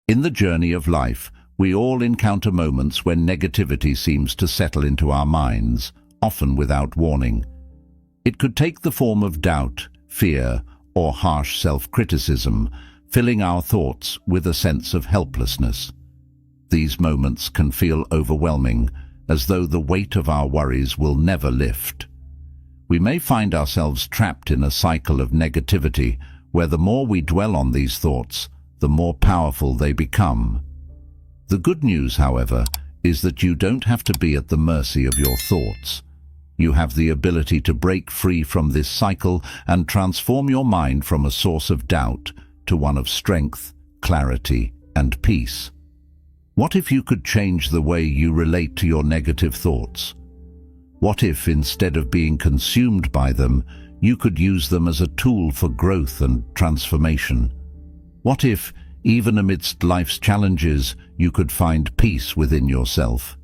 In the journey of life, we all encounter moments when negativity seems to settle into our minds, often without warning. It could take the form of doubt, fear, or harsh self-criticism, filling our thoughts with a sense of helplessness. These moments can feel overwhelming, as though the weight of our worries will never lift. We may find ourselves trapped in a cycle of negativity, where the more we dwell on these thoughts, the more powerful they become. The good news, however, is that you don't have to be at the mercy of your thoughts. You have the ability to break free from this cycle and transform your mind from a source of doubt to one of strength, clarity, and peace. What if you could change the way you relate to your negative thoughts? What if, instead of being consumed by them, you could use them as a tool for growth and transformation? What if, even amidst life's challenges, you could find peace within yourself?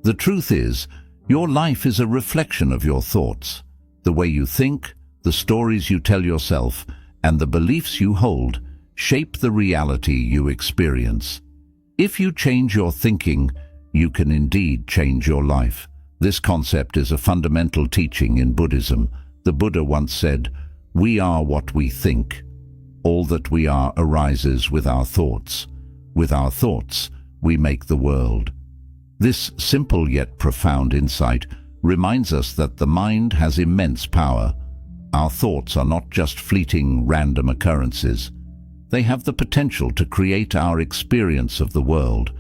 The truth is, your life is a reflection of your thoughts. The way you think, the stories you tell yourself, and the beliefs you hold shape the reality you experience. If you change your thinking, you can indeed change your life. This concept is a fundamental teaching in Buddhism. The Buddha once said, "We are what we think. All that we are arises with our thoughts. With our thoughts, we make the world." This simple yet profound insight reminds us that the mind has immense power. Our thoughts are not just fleeting, random occurrences. They have the potential to create our experience of the world,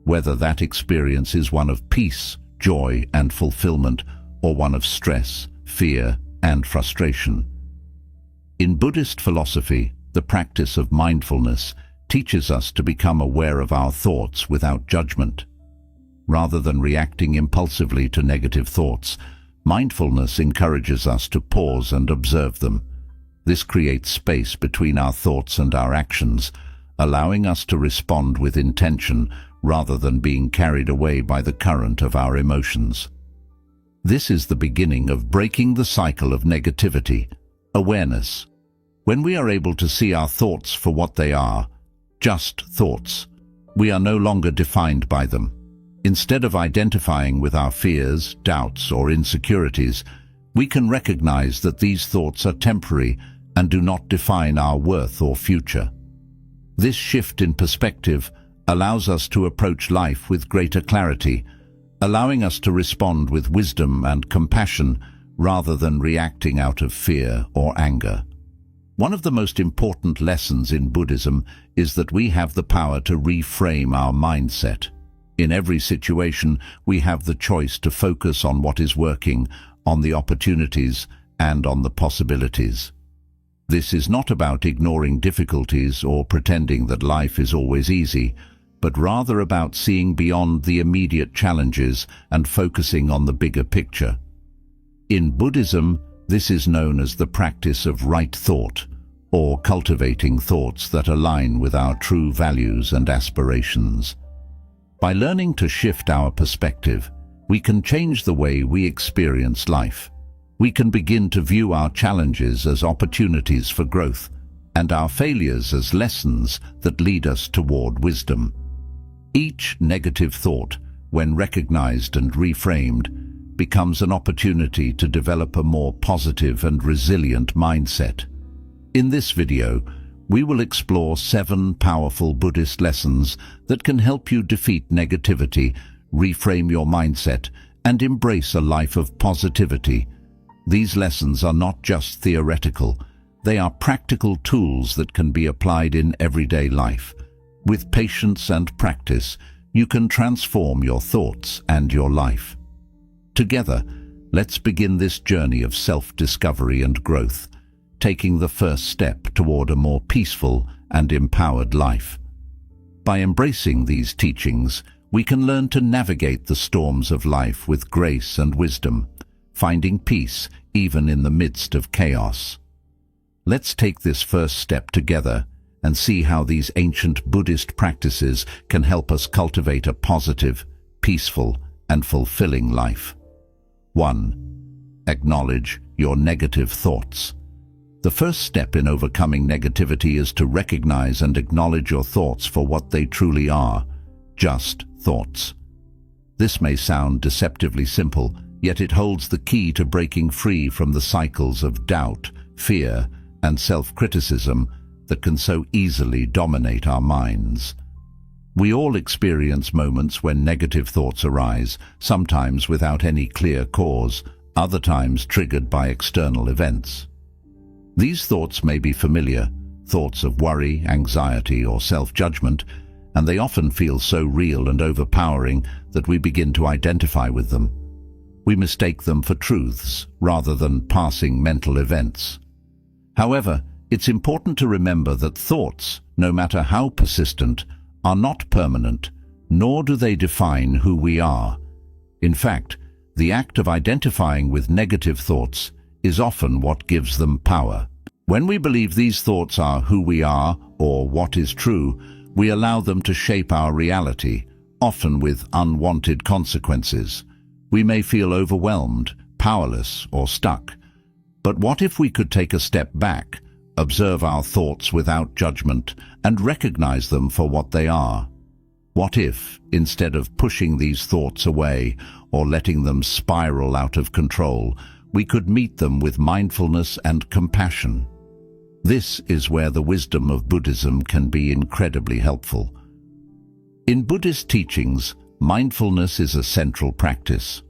whether that experience is one of peace, joy, and fulfillment, or one of stress, fear, and frustration. In Buddhist philosophy, the practice of mindfulness teaches us to become aware of our thoughts without judgment. Rather than reacting impulsively to negative thoughts, mindfulness encourages us to pause and observe them. This creates space between our thoughts and our actions, allowing us to respond with intention rather than being carried away by the current of our emotions. This is the beginning of breaking the cycle of negativity, awareness. When we are able to see our thoughts for what they are, just thoughts, we are no longer defined by them. Instead of identifying with our fears, doubts, or insecurities, we can recognize that these thoughts are temporary and do not define our worth or future. This shift in perspective allows us to approach life with greater clarity, allowing us to respond with wisdom and compassion rather than reacting out of fear or anger. One of the most important lessons in Buddhism is that we have the power to reframe our mindset. In every situation, we have the choice to focus on what is working, on the opportunities, and on the possibilities. This is not about ignoring difficulties or pretending that life is always easy, but rather about seeing beyond the immediate challenges and focusing on the bigger picture. In Buddhism, this is known as the practice of right thought, or cultivating thoughts that align with our true values and aspirations. By learning to shift our perspective, we can change the way we experience life. We can begin to view our challenges as opportunities for growth, and our failures as lessons that lead us toward wisdom. Each negative thought, when recognized and reframed, becomes an opportunity to develop a more positive and resilient mindset. In this video, we will explore 7 powerful Buddhist lessons that can help you defeat negativity, reframe your mindset, and embrace a life of positivity. These lessons are not just theoretical, they are practical tools that can be applied in everyday life. With patience and practice, you can transform your thoughts and your life. Together, let's begin this journey of self-discovery and growth, taking the first step toward a more peaceful and empowered life. By embracing these teachings, we can learn to navigate the storms of life with grace and wisdom, finding peace even in the midst of chaos. Let's take this first step together and see how these ancient Buddhist practices can help us cultivate a positive, peaceful, and fulfilling life. 1. Acknowledge your negative thoughts. The first step in overcoming negativity is to recognize and acknowledge your thoughts for what they truly are, just thoughts. This may sound deceptively simple, yet it holds the key to breaking free from the cycles of doubt, fear, and self-criticism that can so easily dominate our minds. We all experience moments when negative thoughts arise, sometimes without any clear cause, other times triggered by external events. These thoughts may be familiar, thoughts of worry, anxiety, or self-judgment, and they often feel so real and overpowering that we begin to identify with them. We mistake them for truths rather than passing mental events. However, it's important to remember that thoughts, no matter how persistent, are not permanent, nor do they define who we are. In fact, the act of identifying with negative thoughts is often what gives them power. When we believe these thoughts are who we are or what is true, we allow them to shape our reality, often with unwanted consequences. We may feel overwhelmed, powerless, or stuck. But what if we could take a step back, observe our thoughts without judgment, and recognize them for what they are? What if, instead of pushing these thoughts away or letting them spiral out of control, we could meet them with mindfulness and compassion? This is where the wisdom of Buddhism can be incredibly helpful. In Buddhist teachings, mindfulness is a central practice.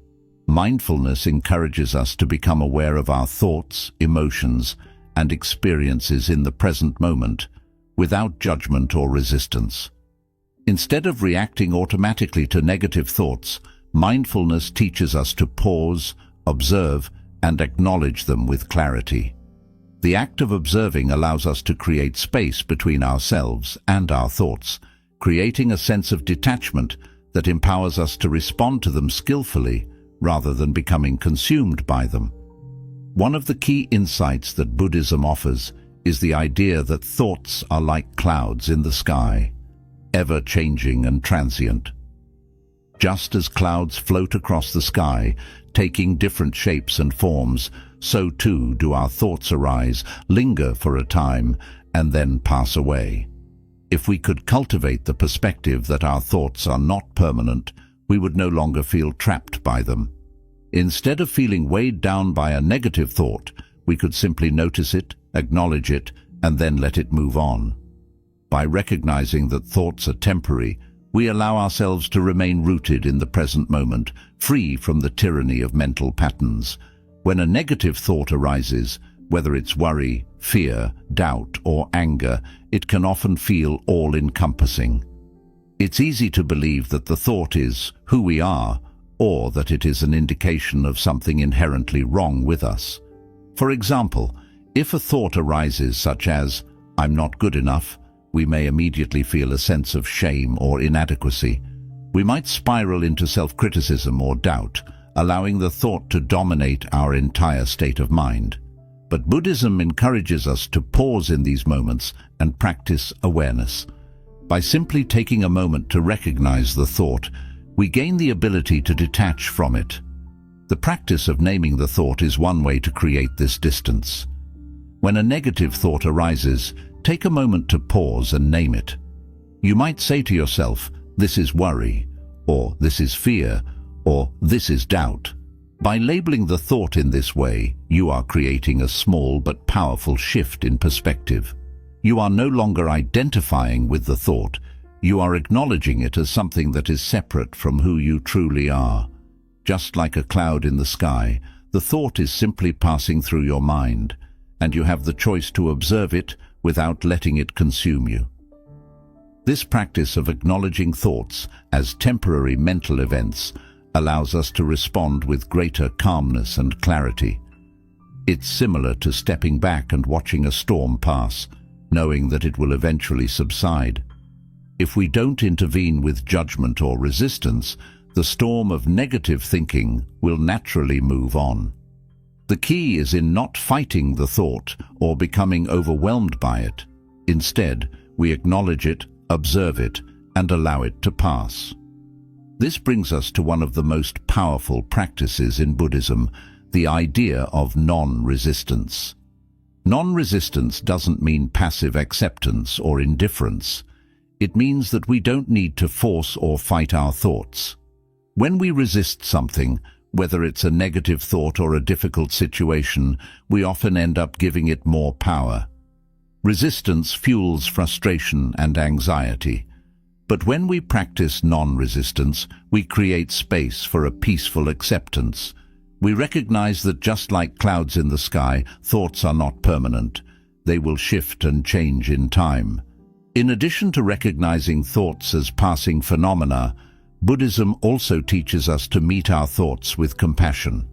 Mindfulness encourages us to become aware of our thoughts, emotions, and experiences in the present moment, without judgment or resistance. Instead of reacting automatically to negative thoughts, mindfulness teaches us to pause, observe, and acknowledge them with clarity. The act of observing allows us to create space between ourselves and our thoughts, creating a sense of detachment that empowers us to respond to them skillfully rather than becoming consumed by them. One of the key insights that Buddhism offers is the idea that thoughts are like clouds in the sky, ever-changing and transient. Just as clouds float across the sky, taking different shapes and forms, so too do our thoughts arise, linger for a time, and then pass away. If we could cultivate the perspective that our thoughts are not permanent, we would no longer feel trapped by them. Instead of feeling weighed down by a negative thought, we could simply notice it, acknowledge it, and then let it move on. By recognizing that thoughts are temporary, we allow ourselves to remain rooted in the present moment, free from the tyranny of mental patterns. When a negative thought arises, whether it's worry, fear, doubt, or anger, it can often feel all-encompassing. It's easy to believe that the thought is who we are, or that it is an indication of something inherently wrong with us. For example, if a thought arises such as, "I'm not good enough," we may immediately feel a sense of shame or inadequacy. We might spiral into self-criticism or doubt, allowing the thought to dominate our entire state of mind. But Buddhism encourages us to pause in these moments and practice awareness. By simply taking a moment to recognize the thought, we gain the ability to detach from it. The practice of naming the thought is one way to create this distance. When a negative thought arises, take a moment to pause and name it. You might say to yourself, "This is worry," or "This is fear," or "This is doubt." By labeling the thought in this way, you are creating a small but powerful shift in perspective. You are no longer identifying with the thought. You are acknowledging it as something that is separate from who you truly are. Just like a cloud in the sky, the thought is simply passing through your mind, and you have the choice to observe it without letting it consume you. This practice of acknowledging thoughts as temporary mental events allows us to respond with greater calmness and clarity. It's similar to stepping back and watching a storm pass, knowing that it will eventually subside. If we don't intervene with judgment or resistance, the storm of negative thinking will naturally move on. The key is in not fighting the thought or becoming overwhelmed by it. Instead, we acknowledge it, observe it, and allow it to pass. This brings us to one of the most powerful practices in Buddhism, the idea of non-resistance. Non-resistance doesn't mean passive acceptance or indifference. It means that we don't need to force or fight our thoughts. When we resist something, whether it's a negative thought or a difficult situation, we often end up giving it more power. Resistance fuels frustration and anxiety. But when we practice non-resistance, we create space for a peaceful acceptance. We recognize that just like clouds in the sky, thoughts are not permanent. They will shift and change in time. In addition to recognizing thoughts as passing phenomena, Buddhism also teaches us to meet our thoughts with compassion.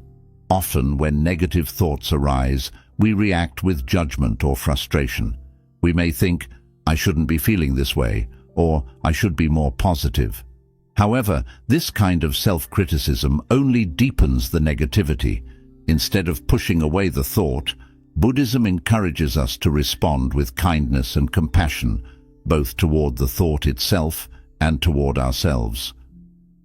Often, when negative thoughts arise, we react with judgment or frustration. We may think, "I shouldn't be feeling this way," or "I should be more positive." However, this kind of self-criticism only deepens the negativity. Instead of pushing away the thought, Buddhism encourages us to respond with kindness and compassion, both toward the thought itself and toward ourselves.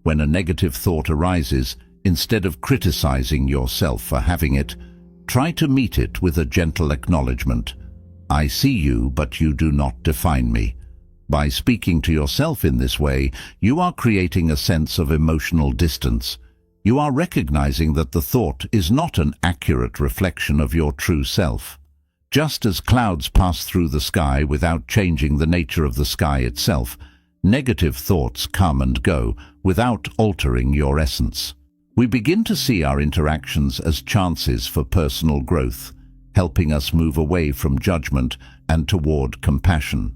When a negative thought arises, instead of criticizing yourself for having it, try to meet it with a gentle acknowledgement. "I see you, but you do not define me." By speaking to yourself in this way, you are creating a sense of emotional distance. You are recognizing that the thought is not an accurate reflection of your true self. Just as clouds pass through the sky without changing the nature of the sky itself, negative thoughts come and go without altering your essence. We begin to see our interactions as chances for personal growth, helping us move away from judgment and toward compassion.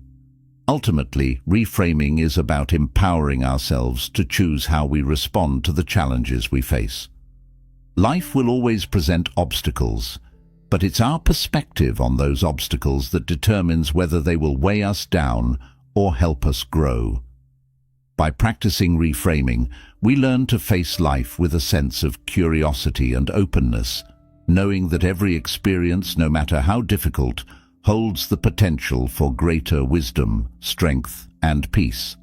Ultimately, reframing is about empowering ourselves to choose how we respond to the challenges we face. Life will always present obstacles, but it's our perspective on those obstacles that determines whether they will weigh us down or help us grow. By practicing reframing, we learn to face life with a sense of curiosity and openness, knowing that every experience, no matter how difficult, holds the potential for greater wisdom, strength, and peace.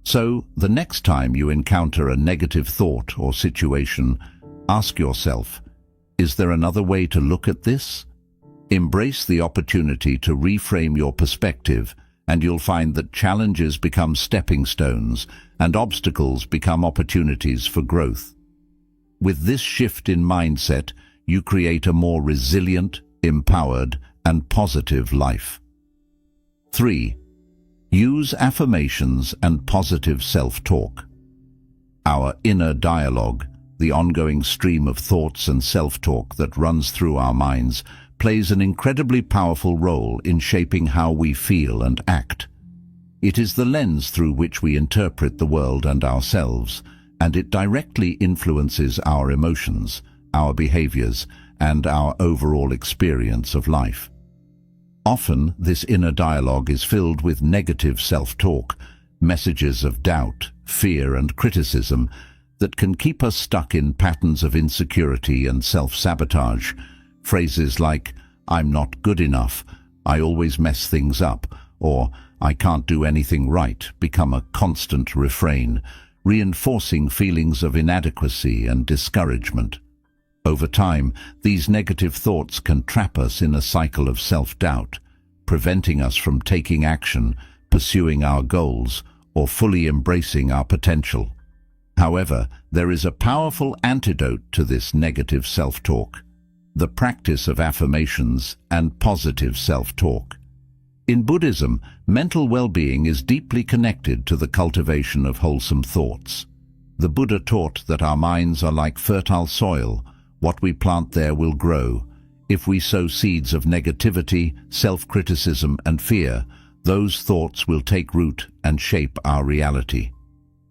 So, the next time you encounter a negative thought or situation, ask yourself, is there another way to look at this? Embrace the opportunity to reframe your perspective, and you'll find that challenges become stepping stones and obstacles become opportunities for growth. With this shift in mindset, you create a more resilient, empowered, and positive life. 3. Use affirmations and positive self-talk. Our inner dialogue, the ongoing stream of thoughts and self-talk that runs through our minds, plays an incredibly powerful role in shaping how we feel and act. It is the lens through which we interpret the world and ourselves, and it directly influences our emotions, our behaviors, and our overall experience of life. Often, this inner dialogue is filled with negative self-talk, messages of doubt, fear, and criticism that can keep us stuck in patterns of insecurity and self-sabotage. Phrases like, "I'm not good enough," "I always mess things up," or "I can't do anything right," become a constant refrain, reinforcing feelings of inadequacy and discouragement. Over time, these negative thoughts can trap us in a cycle of self-doubt, preventing us from taking action, pursuing our goals, or fully embracing our potential. However, there is a powerful antidote to this negative self-talk: the practice of affirmations and positive self-talk. In Buddhism, mental well-being is deeply connected to the cultivation of wholesome thoughts. The Buddha taught that our minds are like fertile soil. What we plant there will grow. If we sow seeds of negativity, self-criticism, and fear, those thoughts will take root and shape our reality.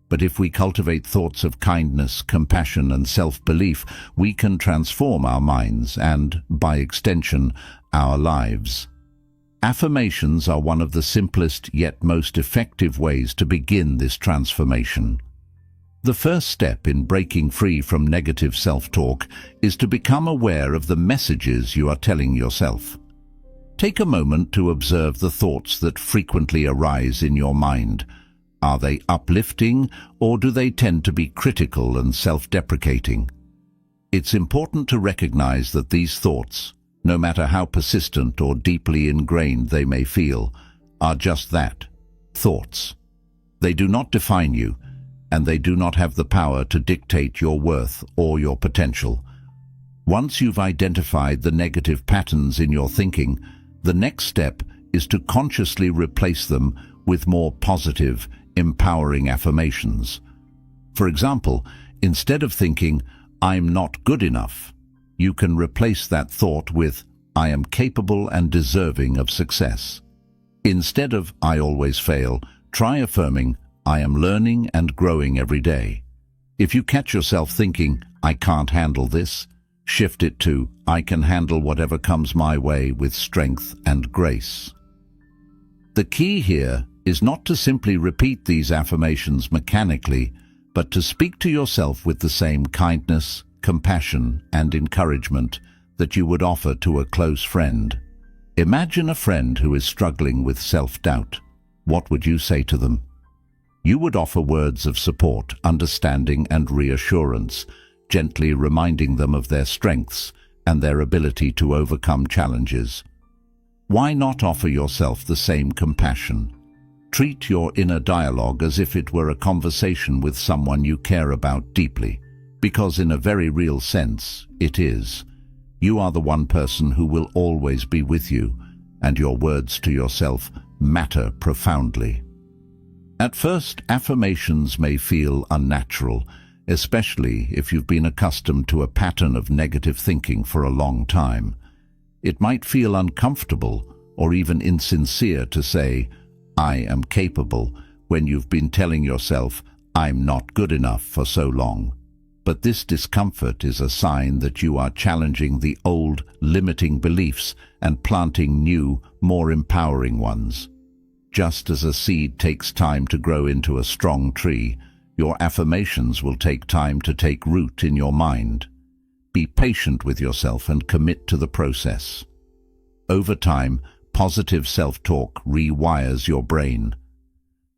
But if we cultivate thoughts of kindness, compassion, and self-belief, we can transform our minds and, by extension, our lives. Affirmations are one of the simplest yet most effective ways to begin this transformation. The first step in breaking free from negative self-talk is to become aware of the messages you are telling yourself. Take a moment to observe the thoughts that frequently arise in your mind. Are they uplifting, or do they tend to be critical and self-deprecating? It's important to recognize that these thoughts, no matter how persistent or deeply ingrained they may feel, are just that, thoughts. They do not define you, and they do not have the power to dictate your worth or your potential. Once you've identified the negative patterns in your thinking, the next step is to consciously replace them with more positive, empowering affirmations. For example, instead of thinking, "I'm not good enough," you can replace that thought with, "I am capable and deserving of success." Instead of "I always fail," try affirming, "I am learning and growing every day." If you catch yourself thinking, "I can't handle this," shift it to, "I can handle whatever comes my way with strength and grace." The key here is not to simply repeat these affirmations mechanically, but to speak to yourself with the same kindness, compassion, and encouragement that you would offer to a close friend. Imagine a friend who is struggling with self-doubt. What would you say to them? You would offer words of support, understanding, and reassurance, gently reminding them of their strengths and their ability to overcome challenges. Why not offer yourself the same compassion? Treat your inner dialogue as if it were a conversation with someone you care about deeply, because in a very real sense, it is. You are the one person who will always be with you, and your words to yourself matter profoundly. At first, affirmations may feel unnatural, especially if you've been accustomed to a pattern of negative thinking for a long time. It might feel uncomfortable or even insincere to say, "I am capable," when you've been telling yourself, "I'm not good enough," for so long. But this discomfort is a sign that you are challenging the old, limiting beliefs and planting new, more empowering ones. Just as a seed takes time to grow into a strong tree, your affirmations will take time to take root in your mind. Be patient with yourself and commit to the process. Over time, positive self-talk rewires your brain.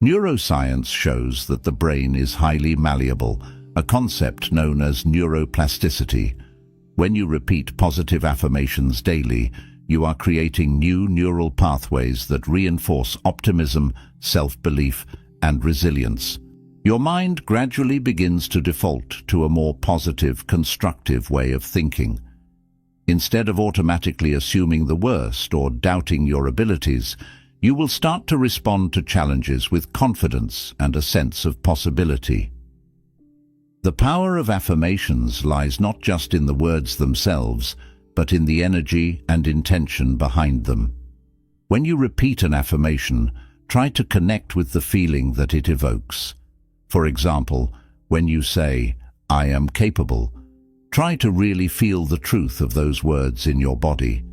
Neuroscience shows that the brain is highly malleable, a concept known as neuroplasticity. When you repeat positive affirmations daily, you are creating new neural pathways that reinforce optimism, self-belief, and resilience. Your mind gradually begins to default to a more positive, constructive way of thinking. Instead of automatically assuming the worst or doubting your abilities, you will start to respond to challenges with confidence and a sense of possibility. The power of affirmations lies not just in the words themselves, but in the energy and intention behind them. When you repeat an affirmation, try to connect with the feeling that it evokes. For example, when you say, "I am capable," try to really feel the truth of those words in your body.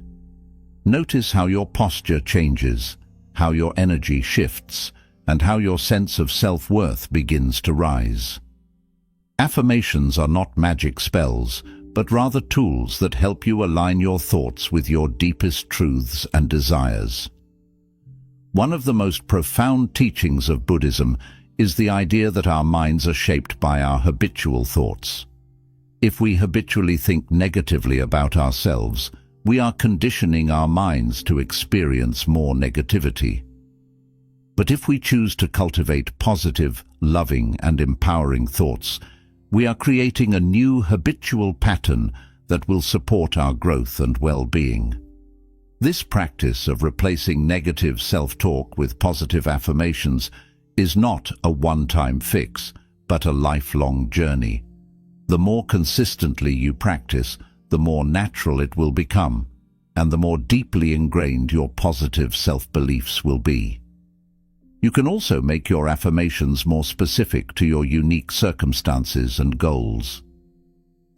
Notice how your posture changes, how your energy shifts, and how your sense of self-worth begins to rise. Affirmations are not magic spells, but rather tools that help you align your thoughts with your deepest truths and desires. One of the most profound teachings of Buddhism is the idea that our minds are shaped by our habitual thoughts. If we habitually think negatively about ourselves, we are conditioning our minds to experience more negativity. But if we choose to cultivate positive, loving, and empowering thoughts, we are creating a new habitual pattern that will support our growth and well-being. This practice of replacing negative self-talk with positive affirmations is not a one-time fix, but a lifelong journey. The more consistently you practice, the more natural it will become, and the more deeply ingrained your positive self-beliefs will be. You can also make your affirmations more specific to your unique circumstances and goals.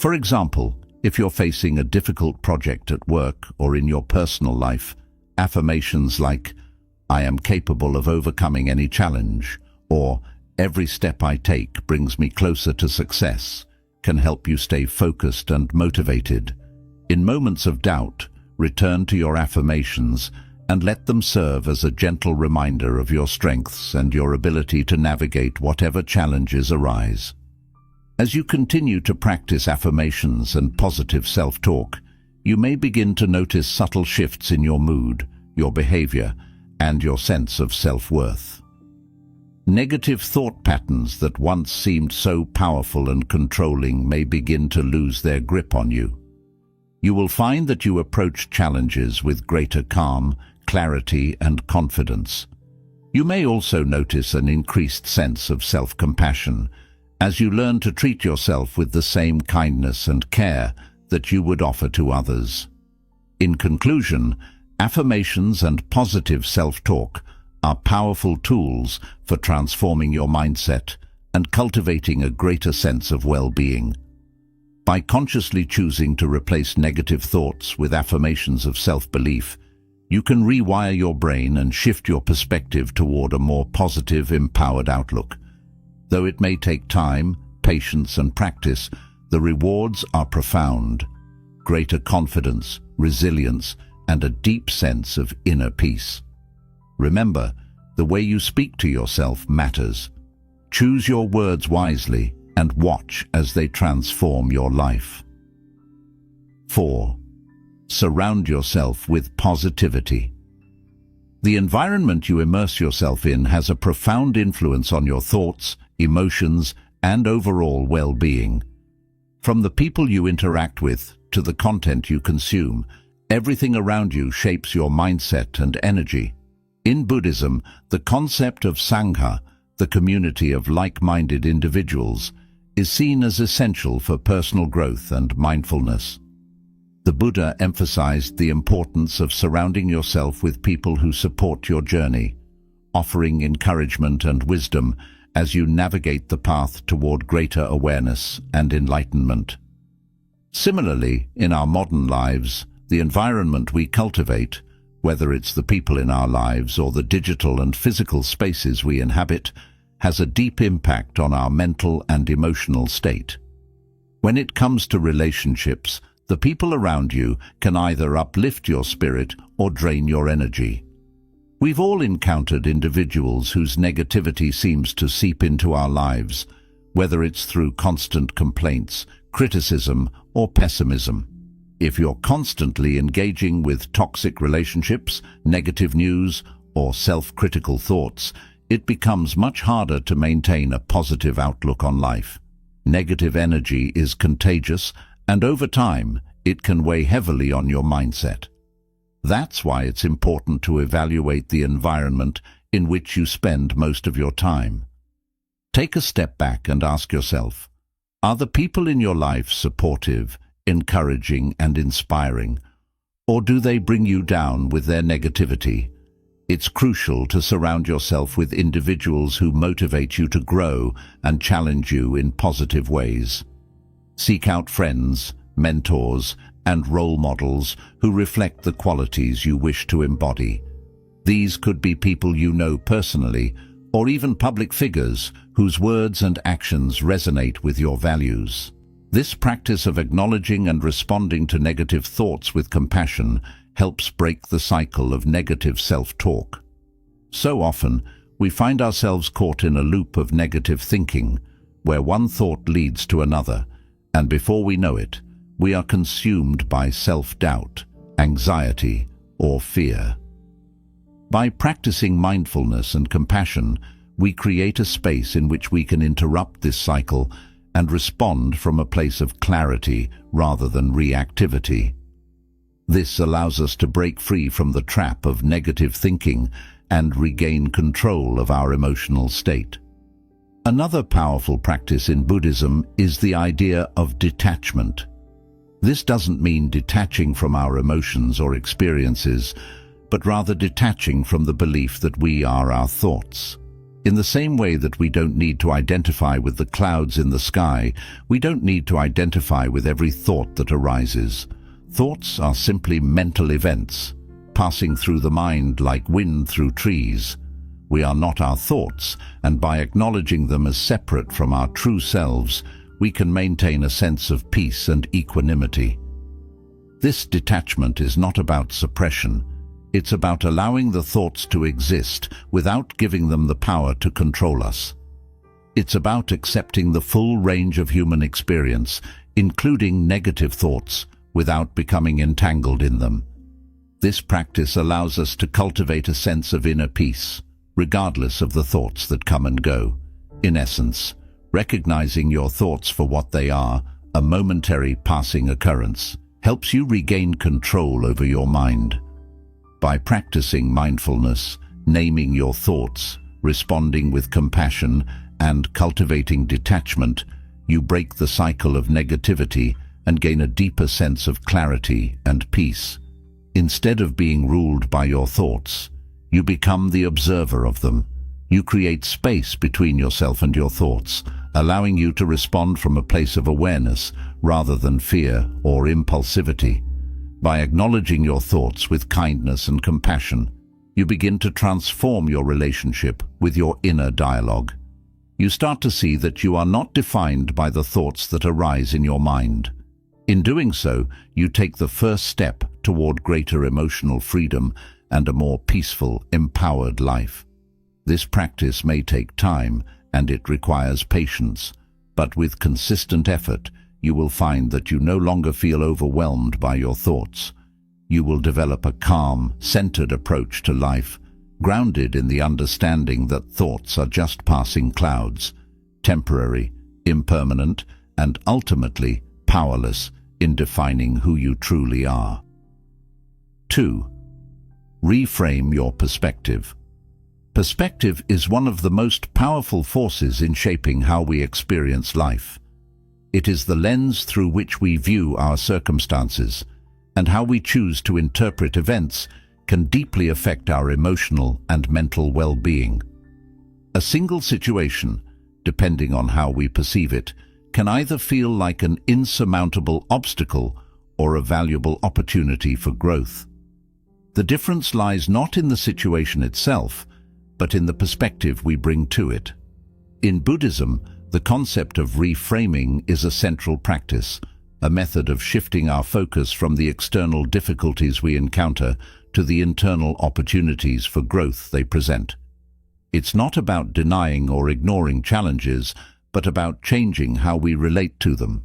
For example, if you're facing a difficult project at work or in your personal life, affirmations like, "I am capable of overcoming any challenge," or "Every step I take brings me closer to success," can help you stay focused and motivated. In moments of doubt, return to your affirmations and let them serve as a gentle reminder of your strengths and your ability to navigate whatever challenges arise. As you continue to practice affirmations and positive self-talk, you may begin to notice subtle shifts in your mood, your behavior, and your sense of self-worth. Negative thought patterns that once seemed so powerful and controlling may begin to lose their grip on you. You will find that you approach challenges with greater calm, clarity, and confidence. You may also notice an increased sense of self-compassion as you learn to treat yourself with the same kindness and care that you would offer to others. In conclusion, affirmations and positive self-talk are powerful tools for transforming your mindset and cultivating a greater sense of well-being. By consciously choosing to replace negative thoughts with affirmations of self-belief, you can rewire your brain and shift your perspective toward a more positive, empowered outlook. Though it may take time, patience, and practice, the rewards are profound. Greater confidence, resilience, and a deep sense of inner peace. Remember, the way you speak to yourself matters. Choose your words wisely and watch as they transform your life. 4. Surround yourself with positivity. The environment you immerse yourself in has a profound influence on your thoughts, emotions, and overall well-being. From the people you interact with to the content you consume, everything around you shapes your mindset and energy. In Buddhism, the concept of Sangha, the community of like-minded individuals, is seen as essential for personal growth and mindfulness. The Buddha emphasized the importance of surrounding yourself with people who support your journey, offering encouragement and wisdom as you navigate the path toward greater awareness and enlightenment. Similarly, in our modern lives, the environment we cultivate, whether it's the people in our lives or the digital and physical spaces we inhabit, has a deep impact on our mental and emotional state. When it comes to relationships, the people around you can either uplift your spirit or drain your energy. We've all encountered individuals whose negativity seems to seep into our lives, whether it's through constant complaints, criticism, or pessimism. If you're constantly engaging with toxic relationships, negative news, or self-critical thoughts, it becomes much harder to maintain a positive outlook on life. Negative energy is contagious, and over time, it can weigh heavily on your mindset. That's why it's important to evaluate the environment in which you spend most of your time. Take a step back and ask yourself, are the people in your life supportive, encouraging, and inspiring, or do they bring you down with their negativity? It's crucial to surround yourself with individuals who motivate you to grow and challenge you in positive ways. Seek out friends, mentors, and role models who reflect the qualities you wish to embody. These could be people you know personally, or even public figures whose words and actions resonate with your values. This practice of acknowledging and responding to negative thoughts with compassion helps break the cycle of negative self-talk. So often, we find ourselves caught in a loop of negative thinking, where one thought leads to another, and before we know it, we are consumed by self-doubt, anxiety, or fear. By practicing mindfulness and compassion, we create a space in which we can interrupt this cycle and respond from a place of clarity rather than reactivity. This allows us to break free from the trap of negative thinking and regain control of our emotional state. Another powerful practice in Buddhism is the idea of detachment. This doesn't mean detaching from our emotions or experiences, but rather detaching from the belief that we are our thoughts. In the same way that we don't need to identify with the clouds in the sky, we don't need to identify with every thought that arises. Thoughts are simply mental events, passing through the mind like wind through trees. We are not our thoughts, and by acknowledging them as separate from our true selves, we can maintain a sense of peace and equanimity. This detachment is not about suppression. It's about allowing the thoughts to exist without giving them the power to control us. It's about accepting the full range of human experience, including negative thoughts, without becoming entangled in them. This practice allows us to cultivate a sense of inner peace, regardless of the thoughts that come and go. In essence, recognizing your thoughts for what they are, a momentary passing occurrence, helps you regain control over your mind. By practicing mindfulness, naming your thoughts, responding with compassion, and cultivating detachment, you break the cycle of negativity and gain a deeper sense of clarity and peace. Instead of being ruled by your thoughts, you become the observer of them. You create space between yourself and your thoughts, allowing you to respond from a place of awareness rather than fear or impulsivity. By acknowledging your thoughts with kindness and compassion, you begin to transform your relationship with your inner dialogue. You start to see that you are not defined by the thoughts that arise in your mind. In doing so, you take the first step toward greater emotional freedom and a more peaceful, empowered life. This practice may take time and it requires patience, but with consistent effort, you will find that you no longer feel overwhelmed by your thoughts. You will develop a calm, centered approach to life, grounded in the understanding that thoughts are just passing clouds, temporary, impermanent, and ultimately powerless in defining who you truly are. 2. Reframe your perspective. Perspective is one of the most powerful forces in shaping how we experience life. It is the lens through which we view our circumstances, and how we choose to interpret events can deeply affect our emotional and mental well-being. A single situation, depending on how we perceive it, can either feel like an insurmountable obstacle or a valuable opportunity for growth. The difference lies not in the situation itself, but in the perspective we bring to it. In Buddhism, the concept of reframing is a central practice, a method of shifting our focus from the external difficulties we encounter to the internal opportunities for growth they present. It's not about denying or ignoring challenges, but about changing how we relate to them.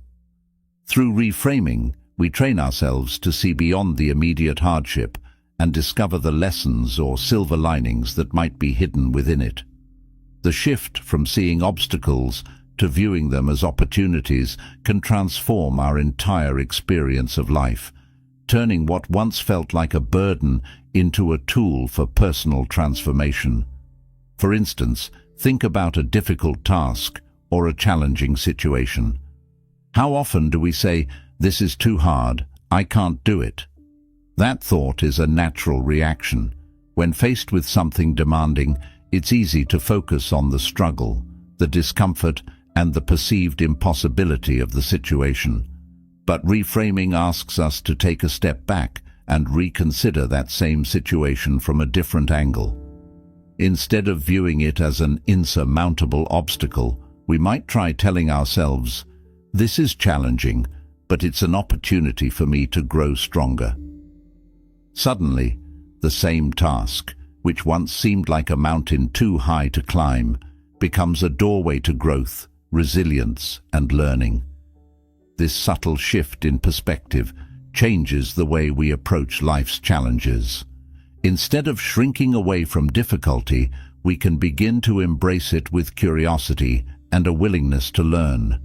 Through reframing, we train ourselves to see beyond the immediate hardship and discover the lessons or silver linings that might be hidden within it. The shift from seeing obstacles to viewing them as opportunities can transform our entire experience of life, turning what once felt like a burden into a tool for personal transformation. For instance, think about a difficult task or a challenging situation. How often do we say, "This is too hard, I can't do it"? That thought is a natural reaction. When faced with something demanding, it's easy to focus on the struggle, the discomfort, and the perceived impossibility of the situation. But reframing asks us to take a step back and reconsider that same situation from a different angle. Instead of viewing it as an insurmountable obstacle, we might try telling ourselves, "This is challenging, but it's an opportunity for me to grow stronger." Suddenly, the same task, which once seemed like a mountain too high to climb, becomes a doorway to growth, resilience, and learning. This subtle shift in perspective changes the way we approach life's challenges. Instead of shrinking away from difficulty, we can begin to embrace it with curiosity and a willingness to learn.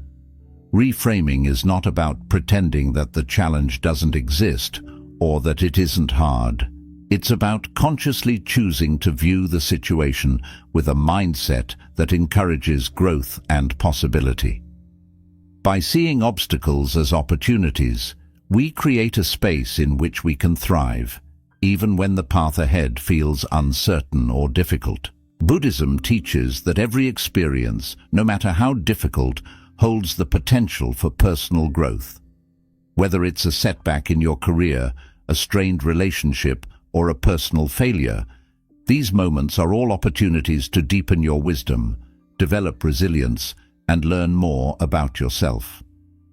Reframing is not about pretending that the challenge doesn't exist or that it isn't hard. It's about consciously choosing to view the situation with a mindset that encourages growth and possibility. By seeing obstacles as opportunities, we create a space in which we can thrive, even when the path ahead feels uncertain or difficult. Buddhism teaches that every experience, no matter how difficult, holds the potential for personal growth. Whether it's a setback in your career, a strained relationship, or a personal failure, these moments are all opportunities to deepen your wisdom, develop resilience, and learn more about yourself.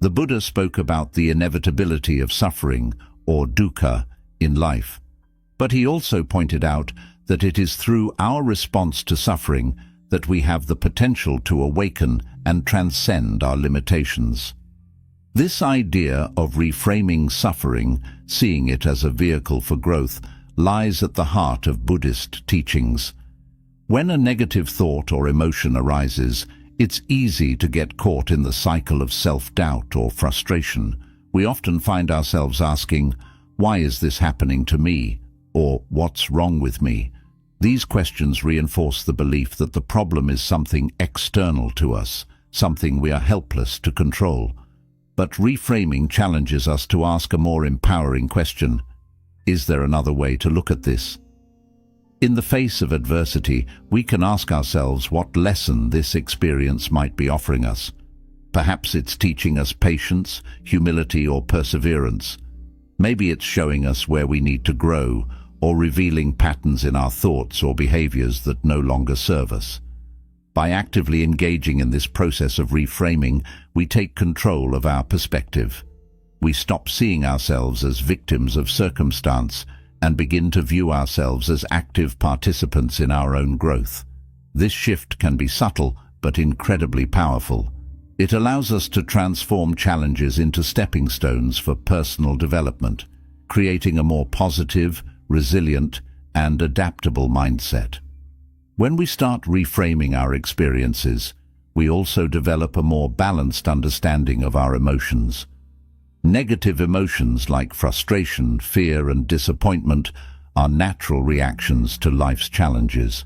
The Buddha spoke about the inevitability of suffering, or dukkha, in life. But he also pointed out that it is through our response to suffering that we have the potential to awaken and transcend our limitations. This idea of reframing suffering, seeing it as a vehicle for growth, lies at the heart of Buddhist teachings. When a negative thought or emotion arises, it's easy to get caught in the cycle of self-doubt or frustration. We often find ourselves asking, "Why is this happening to me?" or "What's wrong with me?" These questions reinforce the belief that the problem is something external to us, something we are helpless to control. But reframing challenges us to ask a more empowering question. Is there another way to look at this? In the face of adversity, we can ask ourselves what lesson this experience might be offering us. Perhaps it's teaching us patience, humility, or perseverance. Maybe it's showing us where we need to grow, or revealing patterns in our thoughts or behaviors that no longer serve us. By actively engaging in this process of reframing, we take control of our perspective. We stop seeing ourselves as victims of circumstance and begin to view ourselves as active participants in our own growth. This shift can be subtle but incredibly powerful. It allows us to transform challenges into stepping stones for personal development, creating a more positive, resilient, and adaptable mindset. When we start reframing our experiences, we also develop a more balanced understanding of our emotions. Negative emotions like frustration, fear, and disappointment are natural reactions to life's challenges.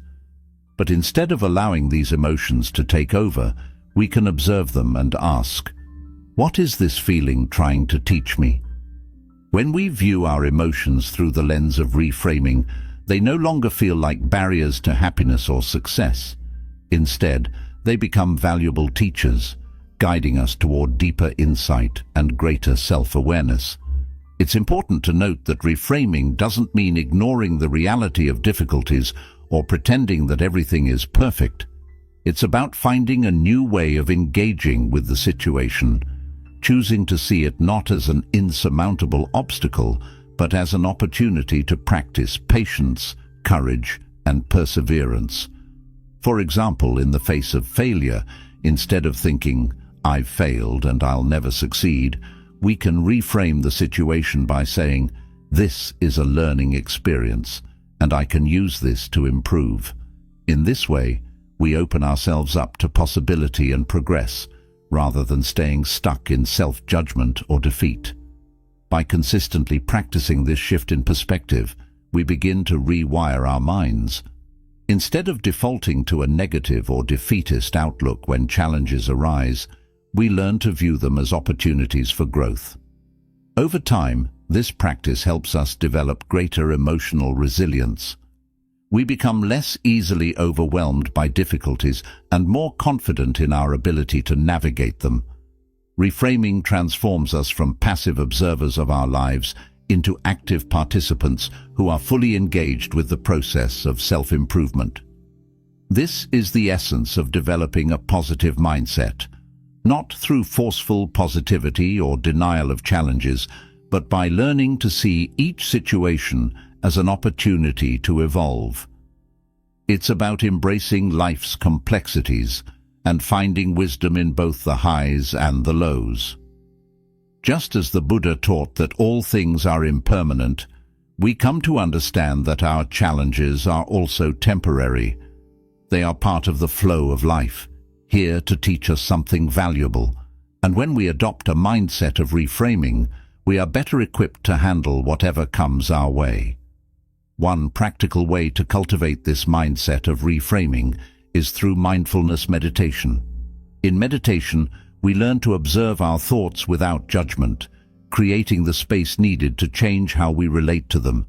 But instead of allowing these emotions to take over, we can observe them and ask, "What is this feeling trying to teach me?" When we view our emotions through the lens of reframing, they no longer feel like barriers to happiness or success. Instead, they become valuable teachers, guiding us toward deeper insight and greater self-awareness. It's important to note that reframing doesn't mean ignoring the reality of difficulties or pretending that everything is perfect. It's about finding a new way of engaging with the situation, choosing to see it not as an insurmountable obstacle, but as an opportunity to practice patience, courage, and perseverance. For example, in the face of failure, instead of thinking, "I've failed and I'll never succeed," we can reframe the situation by saying, "This is a learning experience, and I can use this to improve." In this way, we open ourselves up to possibility and progress, rather than staying stuck in self-judgment or defeat. By consistently practicing this shift in perspective, we begin to rewire our minds. Instead of defaulting to a negative or defeatist outlook when challenges arise, we learn to view them as opportunities for growth. Over time, this practice helps us develop greater emotional resilience. We become less easily overwhelmed by difficulties and more confident in our ability to navigate them. Reframing transforms us from passive observers of our lives into active participants who are fully engaged with the process of self-improvement. This is the essence of developing a positive mindset, not through forceful positivity or denial of challenges, but by learning to see each situation as an opportunity to evolve. It's about embracing life's complexities and finding wisdom in both the highs and the lows. Just as the Buddha taught that all things are impermanent, we come to understand that our challenges are also temporary. They are part of the flow of life, here to teach us something valuable. And when we adopt a mindset of reframing, we are better equipped to handle whatever comes our way. One practical way to cultivate this mindset of reframing is through mindfulness meditation. In meditation, we learn to observe our thoughts without judgment, creating the space needed to change how we relate to them.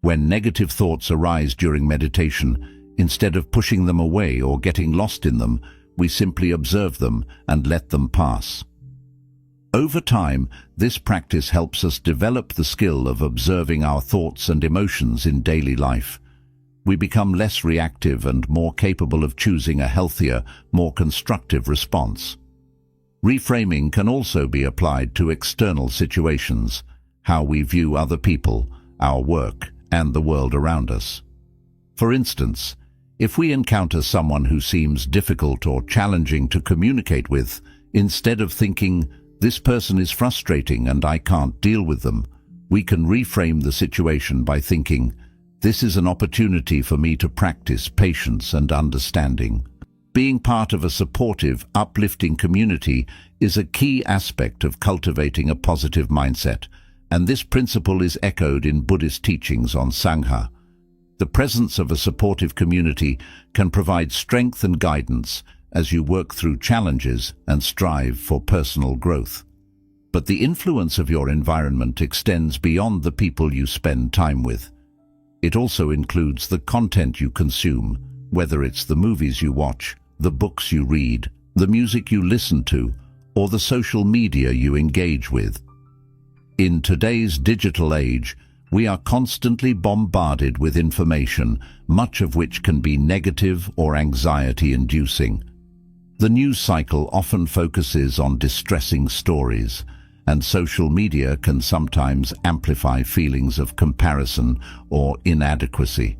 When negative thoughts arise during meditation, instead of pushing them away or getting lost in them, we simply observe them and let them pass. Over time, this practice helps us develop the skill of observing our thoughts and emotions in daily life. We become less reactive and more capable of choosing a healthier, more constructive response. Reframing can also be applied to external situations, how we view other people, our work, and the world around us. For instance, if we encounter someone who seems difficult or challenging to communicate with, instead of thinking, "This person is frustrating and I can't deal with them," we can reframe the situation by thinking, "This is an opportunity for me to practice patience and understanding." Being part of a supportive, uplifting community is a key aspect of cultivating a positive mindset, and this principle is echoed in Buddhist teachings on Sangha. The presence of a supportive community can provide strength and guidance as you work through challenges and strive for personal growth. But the influence of your environment extends beyond the people you spend time with. It also includes the content you consume, whether it's the movies you watch, the books you read, the music you listen to, or the social media you engage with. In today's digital age, we are constantly bombarded with information, much of which can be negative or anxiety-inducing. The news cycle often focuses on distressing stories, and social media can sometimes amplify feelings of comparison or inadequacy.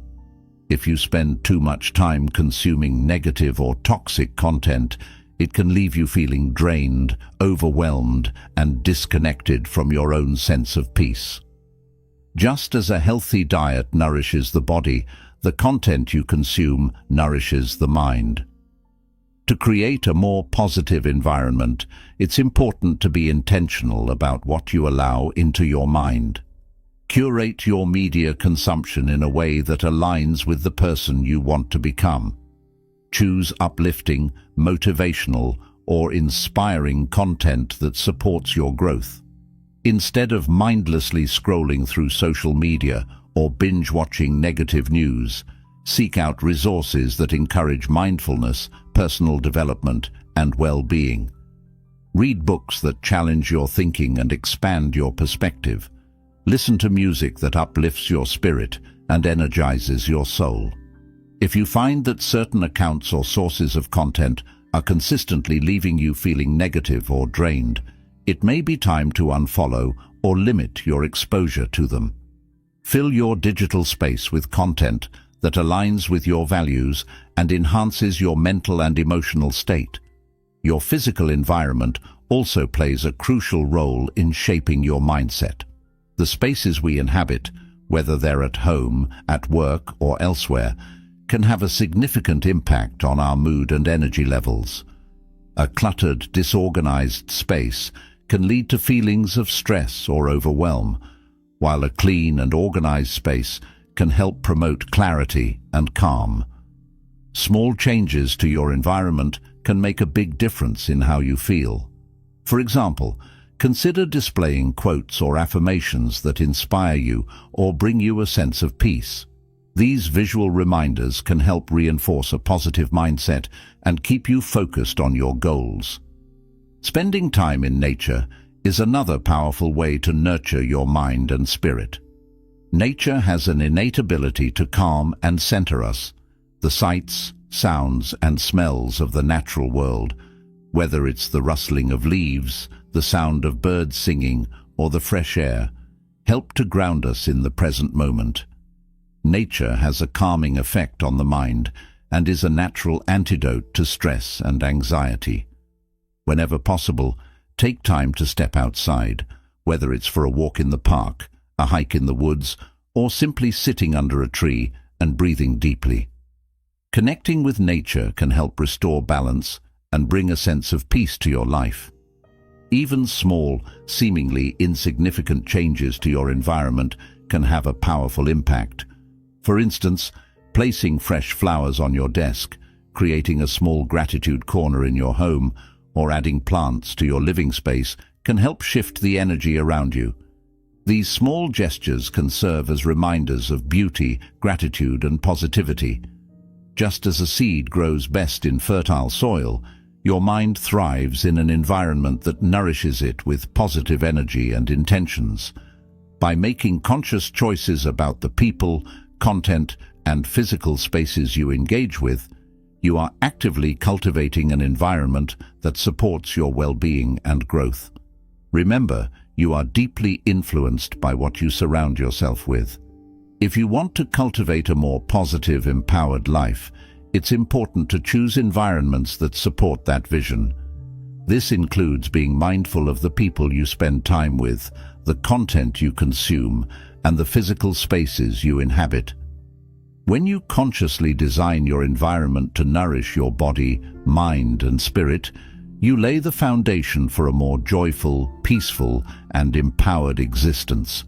If you spend too much time consuming negative or toxic content, it can leave you feeling drained, overwhelmed, and disconnected from your own sense of peace. Just as a healthy diet nourishes the body, the content you consume nourishes the mind. To create a more positive environment, it's important to be intentional about what you allow into your mind. Curate your media consumption in a way that aligns with the person you want to become. Choose uplifting, motivational, or inspiring content that supports your growth. Instead of mindlessly scrolling through social media or binge-watching negative news, seek out resources that encourage mindfulness, personal development, and well-being. Read books that challenge your thinking and expand your perspective. Listen to music that uplifts your spirit and energizes your soul. If you find that certain accounts or sources of content are consistently leaving you feeling negative or drained, it may be time to unfollow or limit your exposure to them. Fill your digital space with content that aligns with your values and enhances your mental and emotional state. Your physical environment also plays a crucial role in shaping your mindset. The spaces we inhabit, whether they're at home, at work, or elsewhere, can have a significant impact on our mood and energy levels. A cluttered, disorganized space can lead to feelings of stress or overwhelm, while a clean and organized space can help promote clarity and calm. Small changes to your environment can make a big difference in how you feel. For example, consider displaying quotes or affirmations that inspire you or bring you a sense of peace. These visual reminders can help reinforce a positive mindset and keep you focused on your goals. Spending time in nature is another powerful way to nurture your mind and spirit. Nature has an innate ability to calm and center us. The sights, sounds, and smells of the natural world, whether it's the rustling of leaves, the sound of birds singing, or the fresh air, help to ground us in the present moment. Nature has a calming effect on the mind and is a natural antidote to stress and anxiety. Whenever possible, take time to step outside, whether it's for a walk in the park, a hike in the woods, or simply sitting under a tree and breathing deeply. Connecting with nature can help restore balance and bring a sense of peace to your life. Even small, seemingly insignificant changes to your environment can have a powerful impact. For instance, placing fresh flowers on your desk, creating a small gratitude corner in your home, or adding plants to your living space can help shift the energy around you. These small gestures can serve as reminders of beauty, gratitude, and positivity. Just as a seed grows best in fertile soil, your mind thrives in an environment that nourishes it with positive energy and intentions. By making conscious choices about the people, content, and physical spaces you engage with, you are actively cultivating an environment that supports your well-being and growth. Remember, you are deeply influenced by what you surround yourself with. If you want to cultivate a more positive, empowered life, it's important to choose environments that support that vision. This includes being mindful of the people you spend time with, the content you consume, and the physical spaces you inhabit. When you consciously design your environment to nourish your body, mind, and spirit, you lay the foundation for a more joyful, peaceful, and empowered existence.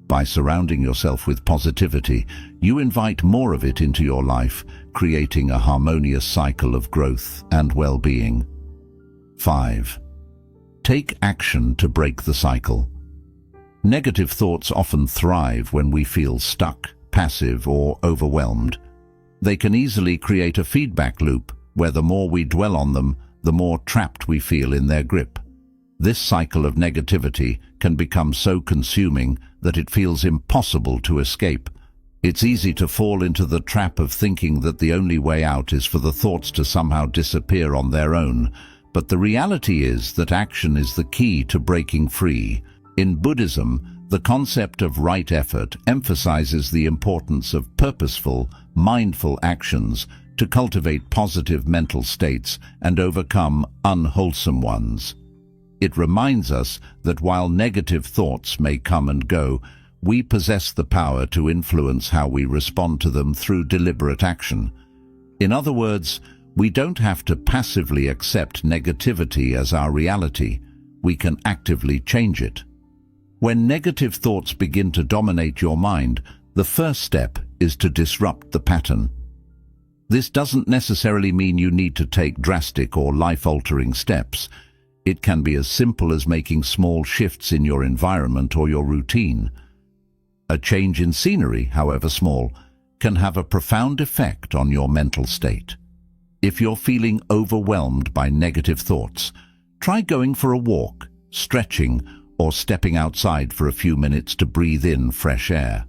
By surrounding yourself with positivity, you invite more of it into your life, creating a harmonious cycle of growth and well-being. 5. Take action to break the cycle. Negative thoughts often thrive when we feel stuck, passive, or overwhelmed. They can easily create a feedback loop where the more we dwell on them, the more trapped we feel in their grip. This cycle of negativity can become so consuming that it feels impossible to escape. It's easy to fall into the trap of thinking that the only way out is for the thoughts to somehow disappear on their own, but the reality is that action is the key to breaking free. In Buddhism, the concept of right effort emphasizes the importance of purposeful, mindful actions to cultivate positive mental states and overcome unwholesome ones. It reminds us that while negative thoughts may come and go, we possess the power to influence how we respond to them through deliberate action. In other words, we don't have to passively accept negativity as our reality. We can actively change it. When negative thoughts begin to dominate your mind, the first step is to disrupt the pattern. This doesn't necessarily mean you need to take drastic or life-altering steps. It can be as simple as making small shifts in your environment or your routine. A change in scenery, however small, can have a profound effect on your mental state. If you're feeling overwhelmed by negative thoughts, try going for a walk, stretching, or stepping outside for a few minutes to breathe in fresh air.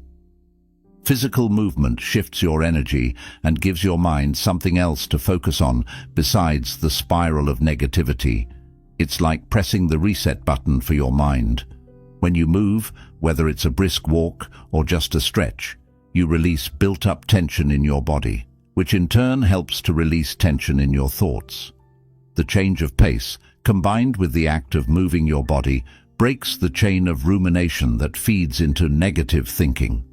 Physical movement shifts your energy and gives your mind something else to focus on besides the spiral of negativity. It's like pressing the reset button for your mind. When you move, whether it's a brisk walk or just a stretch, you release built-up tension in your body, which in turn helps to release tension in your thoughts. The change of pace, combined with the act of moving your body, breaks the chain of rumination that feeds into negative thinking.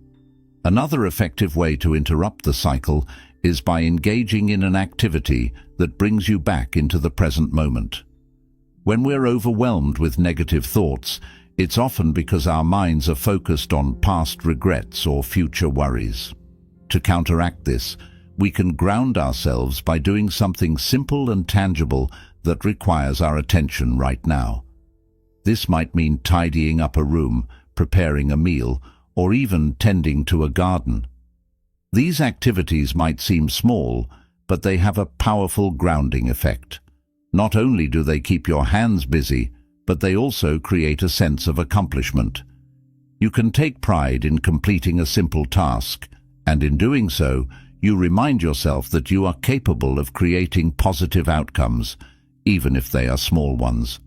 Another effective way to interrupt the cycle is by engaging in an activity that brings you back into the present moment. When we're overwhelmed with negative thoughts, it's often because our minds are focused on past regrets or future worries. To counteract this, we can ground ourselves by doing something simple and tangible that requires our attention right now. This might mean tidying up a room, preparing a meal, or even tending to a garden. These activities might seem small, but they have a powerful grounding effect. Not only do they keep your hands busy, but they also create a sense of accomplishment. You can take pride in completing a simple task, and in doing so, you remind yourself that you are capable of creating positive outcomes, even if they are small ones.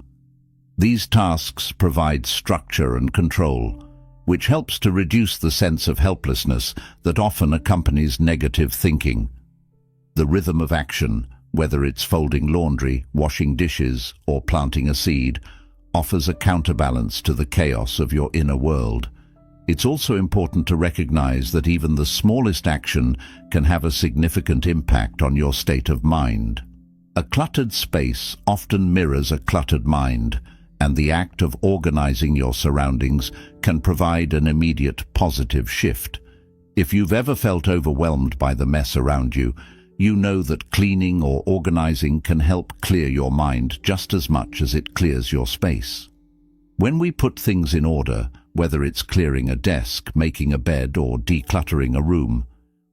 These tasks provide structure and control, which helps to reduce the sense of helplessness that often accompanies negative thinking. The rhythm of action, whether it's folding laundry, washing dishes, or planting a seed, offers a counterbalance to the chaos of your inner world. It's also important to recognize that even the smallest action can have a significant impact on your state of mind. A cluttered space often mirrors a cluttered mind, and the act of organizing your surroundings can provide an immediate positive shift. If you've ever felt overwhelmed by the mess around you, you know that cleaning or organizing can help clear your mind just as much as it clears your space. When we put things in order, whether it's clearing a desk, making a bed, or decluttering a room,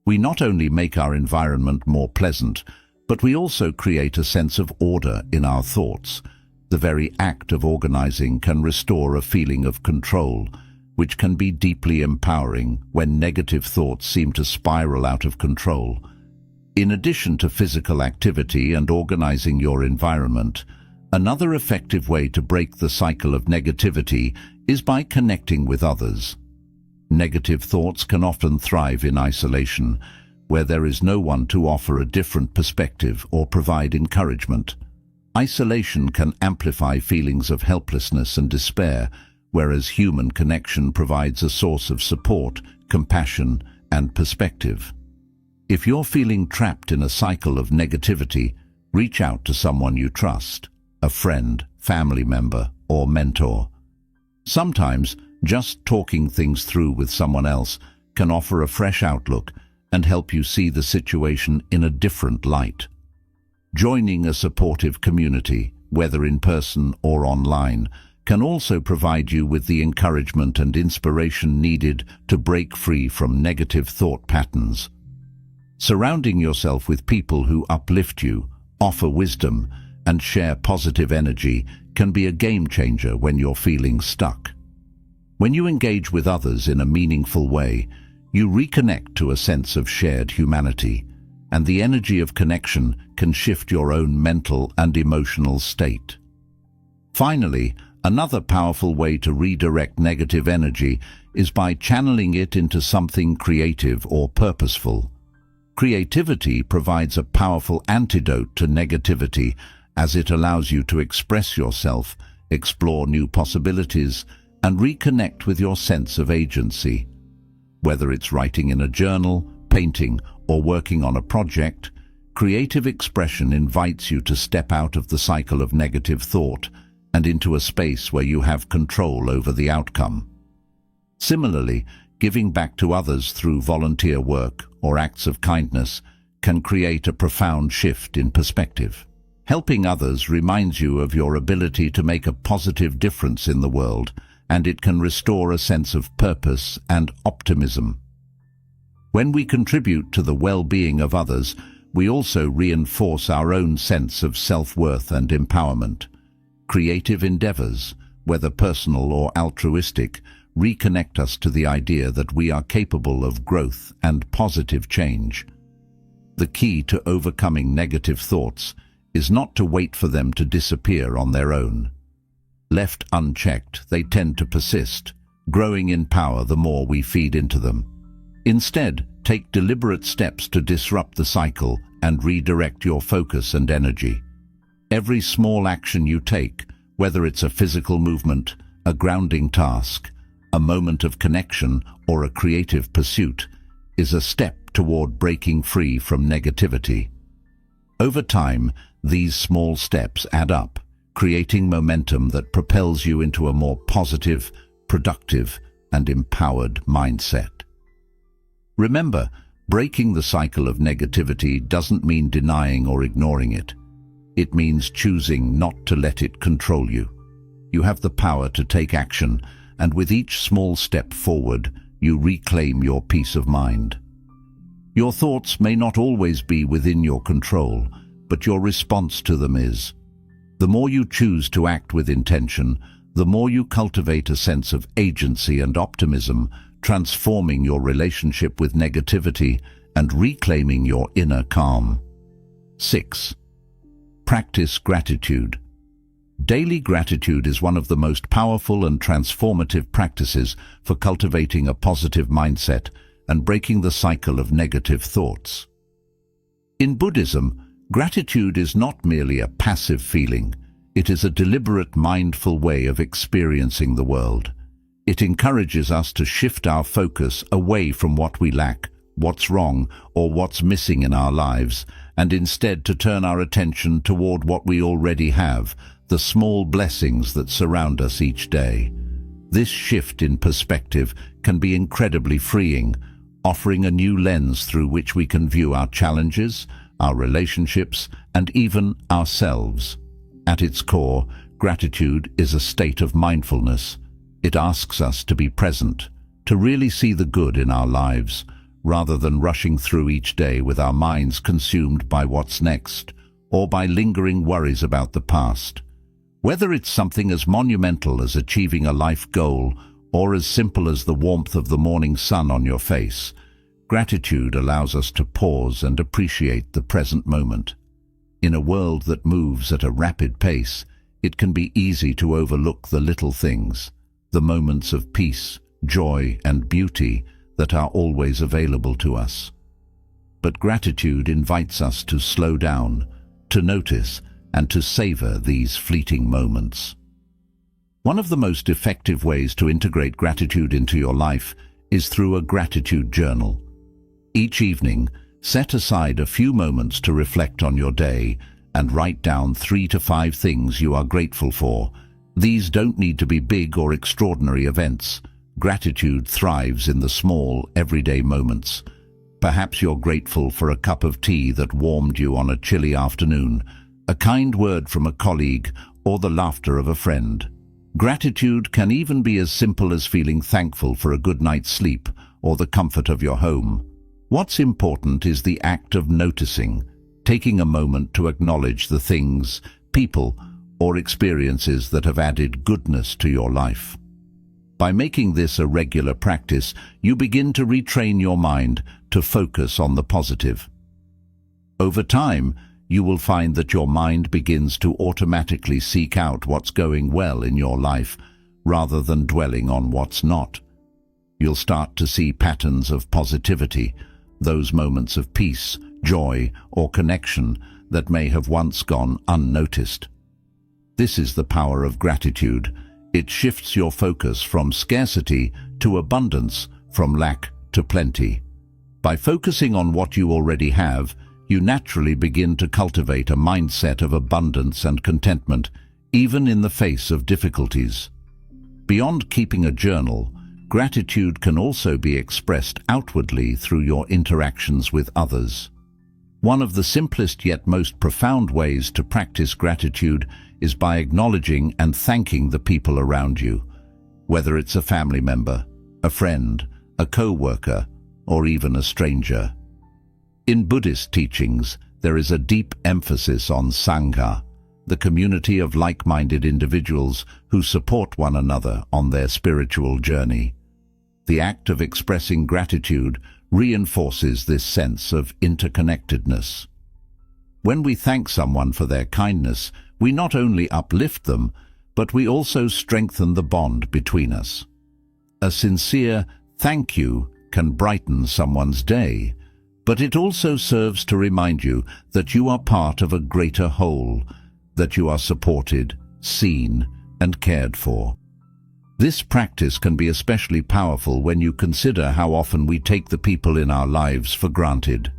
we not only make our environment more pleasant, but we also create a sense of order in our thoughts. The very act of organizing can restore a feeling of control, which can be deeply empowering when negative thoughts seem to spiral out of control. In addition to physical activity and organizing your environment, another effective way to break the cycle of negativity is by connecting with others. Negative thoughts can often thrive in isolation, where there is no one to offer a different perspective or provide encouragement. Isolation can amplify feelings of helplessness and despair, whereas human connection provides a source of support, compassion, and perspective. If you're feeling trapped in a cycle of negativity, reach out to someone you trust, a friend, family member, or mentor. Sometimes, just talking things through with someone else can offer a fresh outlook and help you see the situation in a different light. Joining a supportive community, whether in person or online, can also provide you with the encouragement and inspiration needed to break free from negative thought patterns. Surrounding yourself with people who uplift you, offer wisdom, and share positive energy can be a game changer when you're feeling stuck. When you engage with others in a meaningful way, you reconnect to a sense of shared humanity, and the energy of connection can shift your own mental and emotional state. Finally, another powerful way to redirect negative energy is by channeling it into something creative or purposeful. Creativity provides a powerful antidote to negativity, as it allows you to express yourself, explore new possibilities, and reconnect with your sense of agency. Whether it's writing in a journal, painting, or working on a project, creative expression invites you to step out of the cycle of negative thought and into a space where you have control over the outcome. Similarly, giving back to others through volunteer work or acts of kindness can create a profound shift in perspective. Helping others reminds you of your ability to make a positive difference in the world, and it can restore a sense of purpose and optimism. When we contribute to the well-being of others, we also reinforce our own sense of self-worth and empowerment. Creative endeavors, whether personal or altruistic, reconnect us to the idea that we are capable of growth and positive change. The key to overcoming negative thoughts is not to wait for them to disappear on their own. Left unchecked, they tend to persist, growing in power the more we feed into them. Instead, take deliberate steps to disrupt the cycle and redirect your focus and energy. Every small action you take, whether it's a physical movement, a grounding task, a moment of connection, or a creative pursuit, is a step toward breaking free from negativity. Over time, these small steps add up, creating momentum that propels you into a more positive, productive, and empowered mindset. Remember, breaking the cycle of negativity doesn't mean denying or ignoring it. It means choosing not to let it control you. You have the power to take action, and with each small step forward, you reclaim your peace of mind. Your thoughts may not always be within your control, but your response to them is. The more you choose to act with intention, the more you cultivate a sense of agency and optimism, transforming your relationship with negativity and reclaiming your inner calm. 6. Practice gratitude. Daily gratitude is one of the most powerful and transformative practices for cultivating a positive mindset and breaking the cycle of negative thoughts. In Buddhism, gratitude is not merely a passive feeling. It is a deliberate, mindful way of experiencing the world. It encourages us to shift our focus away from what we lack, what's wrong, or what's missing in our lives, and instead to turn our attention toward what we already have, the small blessings that surround us each day. This shift in perspective can be incredibly freeing, offering a new lens through which we can view our challenges, our relationships, and even ourselves. At its core, gratitude is a state of mindfulness. It asks us to be present, to really see the good in our lives, rather than rushing through each day with our minds consumed by what's next, or by lingering worries about the past. Whether it's something as monumental as achieving a life goal, or as simple as the warmth of the morning sun on your face, gratitude allows us to pause and appreciate the present moment. In a world that moves at a rapid pace, it can be easy to overlook the little things, the moments of peace, joy, and beauty that are always available to us. But gratitude invites us to slow down, to notice, and to savor these fleeting moments. One of the most effective ways to integrate gratitude into your life is through a gratitude journal. Each evening, set aside a few moments to reflect on your day and write down 3 to 5 things you are grateful for. These don't need to be big or extraordinary events. Gratitude thrives in the small, everyday moments. Perhaps you're grateful for a cup of tea that warmed you on a chilly afternoon, a kind word from a colleague, or the laughter of a friend. Gratitude can even be as simple as feeling thankful for a good night's sleep or the comfort of your home. What's important is the act of noticing, taking a moment to acknowledge the things, people, or experiences that have added goodness to your life. By making this a regular practice, you begin to retrain your mind to focus on the positive. Over time, you will find that your mind begins to automatically seek out what's going well in your life, rather than dwelling on what's not. You'll start to see patterns of positivity, those moments of peace, joy, or connection that may have once gone unnoticed. This is the power of gratitude. It shifts your focus from scarcity to abundance, from lack to plenty. By focusing on what you already have, you naturally begin to cultivate a mindset of abundance and contentment, even in the face of difficulties. Beyond keeping a journal, gratitude can also be expressed outwardly through your interactions with others. One of the simplest yet most profound ways to practice gratitude is by acknowledging and thanking the people around you, whether it's a family member, a friend, a co-worker, or even a stranger. In Buddhist teachings, there is a deep emphasis on Sangha, the community of like-minded individuals who support one another on their spiritual journey. The act of expressing gratitude reinforces this sense of interconnectedness. When we thank someone for their kindness, we not only uplift them, but we also strengthen the bond between us. A sincere thank you can brighten someone's day, but it also serves to remind you that you are part of a greater whole, that you are supported, seen, and cared for. This practice can be especially powerful when you consider how often we take the people in our lives for granted.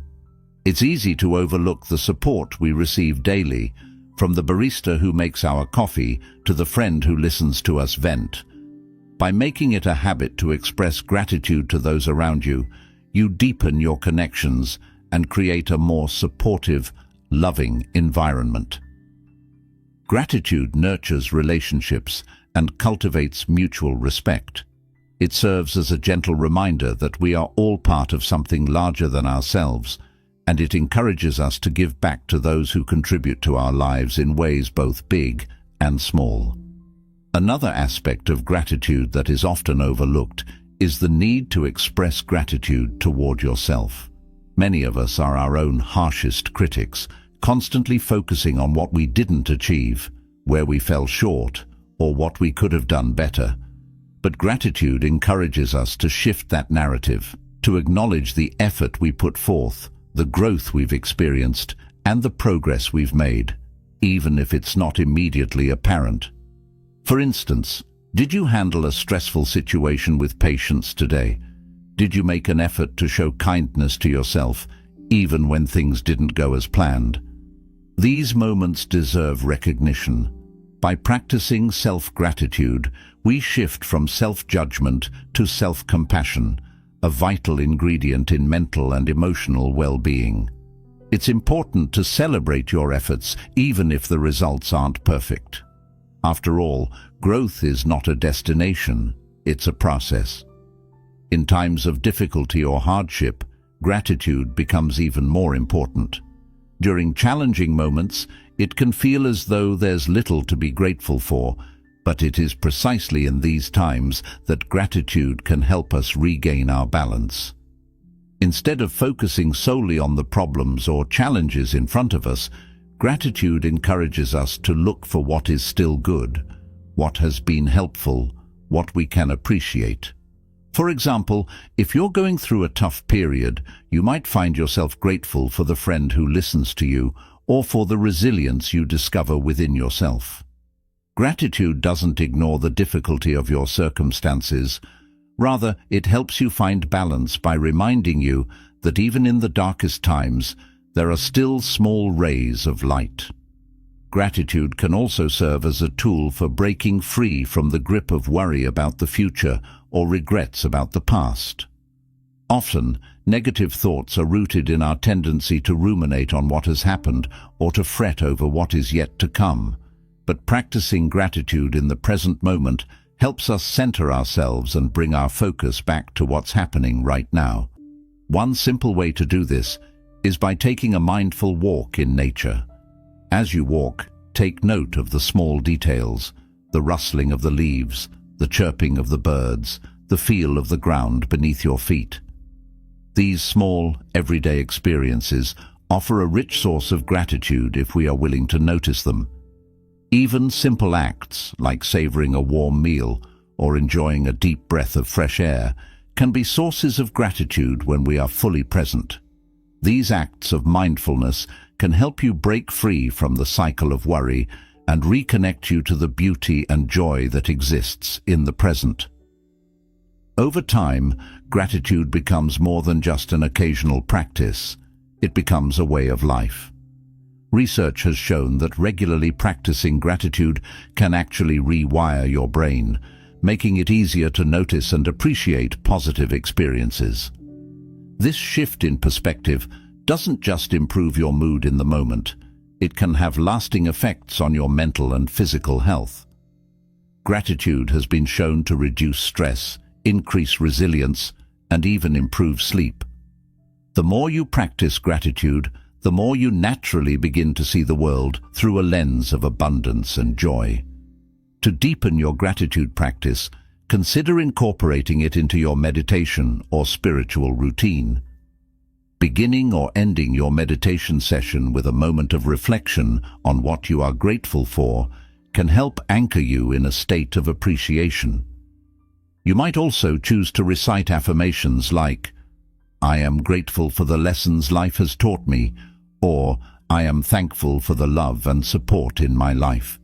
It's easy to overlook the support we receive daily, from the barista who makes our coffee to the friend who listens to us vent. By making it a habit to express gratitude to those around you, you deepen your connections and create a more supportive, loving environment. Gratitude nurtures relationships and cultivates mutual respect. It serves as a gentle reminder that we are all part of something larger than ourselves, and it encourages us to give back to those who contribute to our lives in ways both big and small. Another aspect of gratitude that is often overlooked is the need to express gratitude toward yourself. Many of us are our own harshest critics, constantly focusing on what we didn't achieve, where we fell short, or what we could have done better. But gratitude encourages us to shift that narrative, to acknowledge the effort we put forth, the growth we've experienced, and the progress we've made, even if it's not immediately apparent. For instance, did you handle a stressful situation with patience today? Did you make an effort to show kindness to yourself, even when things didn't go as planned? These moments deserve recognition. By practicing self-gratitude, we shift from self-judgment to self-compassion, a vital ingredient in mental and emotional well-being. It's important to celebrate your efforts, even if the results aren't perfect. After all, growth is not a destination, it's a process. In times of difficulty or hardship, gratitude becomes even more important. During challenging moments, it can feel as though there's little to be grateful for, but it is precisely in these times that gratitude can help us regain our balance. Instead of focusing solely on the problems or challenges in front of us, gratitude encourages us to look for what is still good, what has been helpful, what we can appreciate. For example, if you're going through a tough period, you might find yourself grateful for the friend who listens to you, or for the resilience you discover within yourself. Gratitude doesn't ignore the difficulty of your circumstances. Rather, it helps you find balance by reminding you that even in the darkest times, there are still small rays of light. Gratitude can also serve as a tool for breaking free from the grip of worry about the future or regrets about the past. Often, negative thoughts are rooted in our tendency to ruminate on what has happened or to fret over what is yet to come. But practicing gratitude in the present moment helps us center ourselves and bring our focus back to what's happening right now. One simple way to do this is by taking a mindful walk in nature. As you walk, take note of the small details, the rustling of the leaves, the chirping of the birds, the feel of the ground beneath your feet. These small, everyday experiences offer a rich source of gratitude if we are willing to notice them. Even simple acts, like savoring a warm meal or enjoying a deep breath of fresh air, can be sources of gratitude when we are fully present. These acts of mindfulness can help you break free from the cycle of worry and reconnect you to the beauty and joy that exists in the present. Over time, gratitude becomes more than just an occasional practice. It becomes a way of life. Research has shown that regularly practicing gratitude can actually rewire your brain, making it easier to notice and appreciate positive experiences. This shift in perspective doesn't just improve your mood in the moment, it can have lasting effects on your mental and physical health. Gratitude has been shown to reduce stress, increase resilience, and even improve sleep. The more you practice gratitude, the more you naturally begin to see the world through a lens of abundance and joy. To deepen your gratitude practice, consider incorporating it into your meditation or spiritual routine. Beginning or ending your meditation session with a moment of reflection on what you are grateful for can help anchor you in a state of appreciation. You might also choose to recite affirmations like, "I am grateful for the lessons life has taught me," or "I am thankful for the love and support in my life."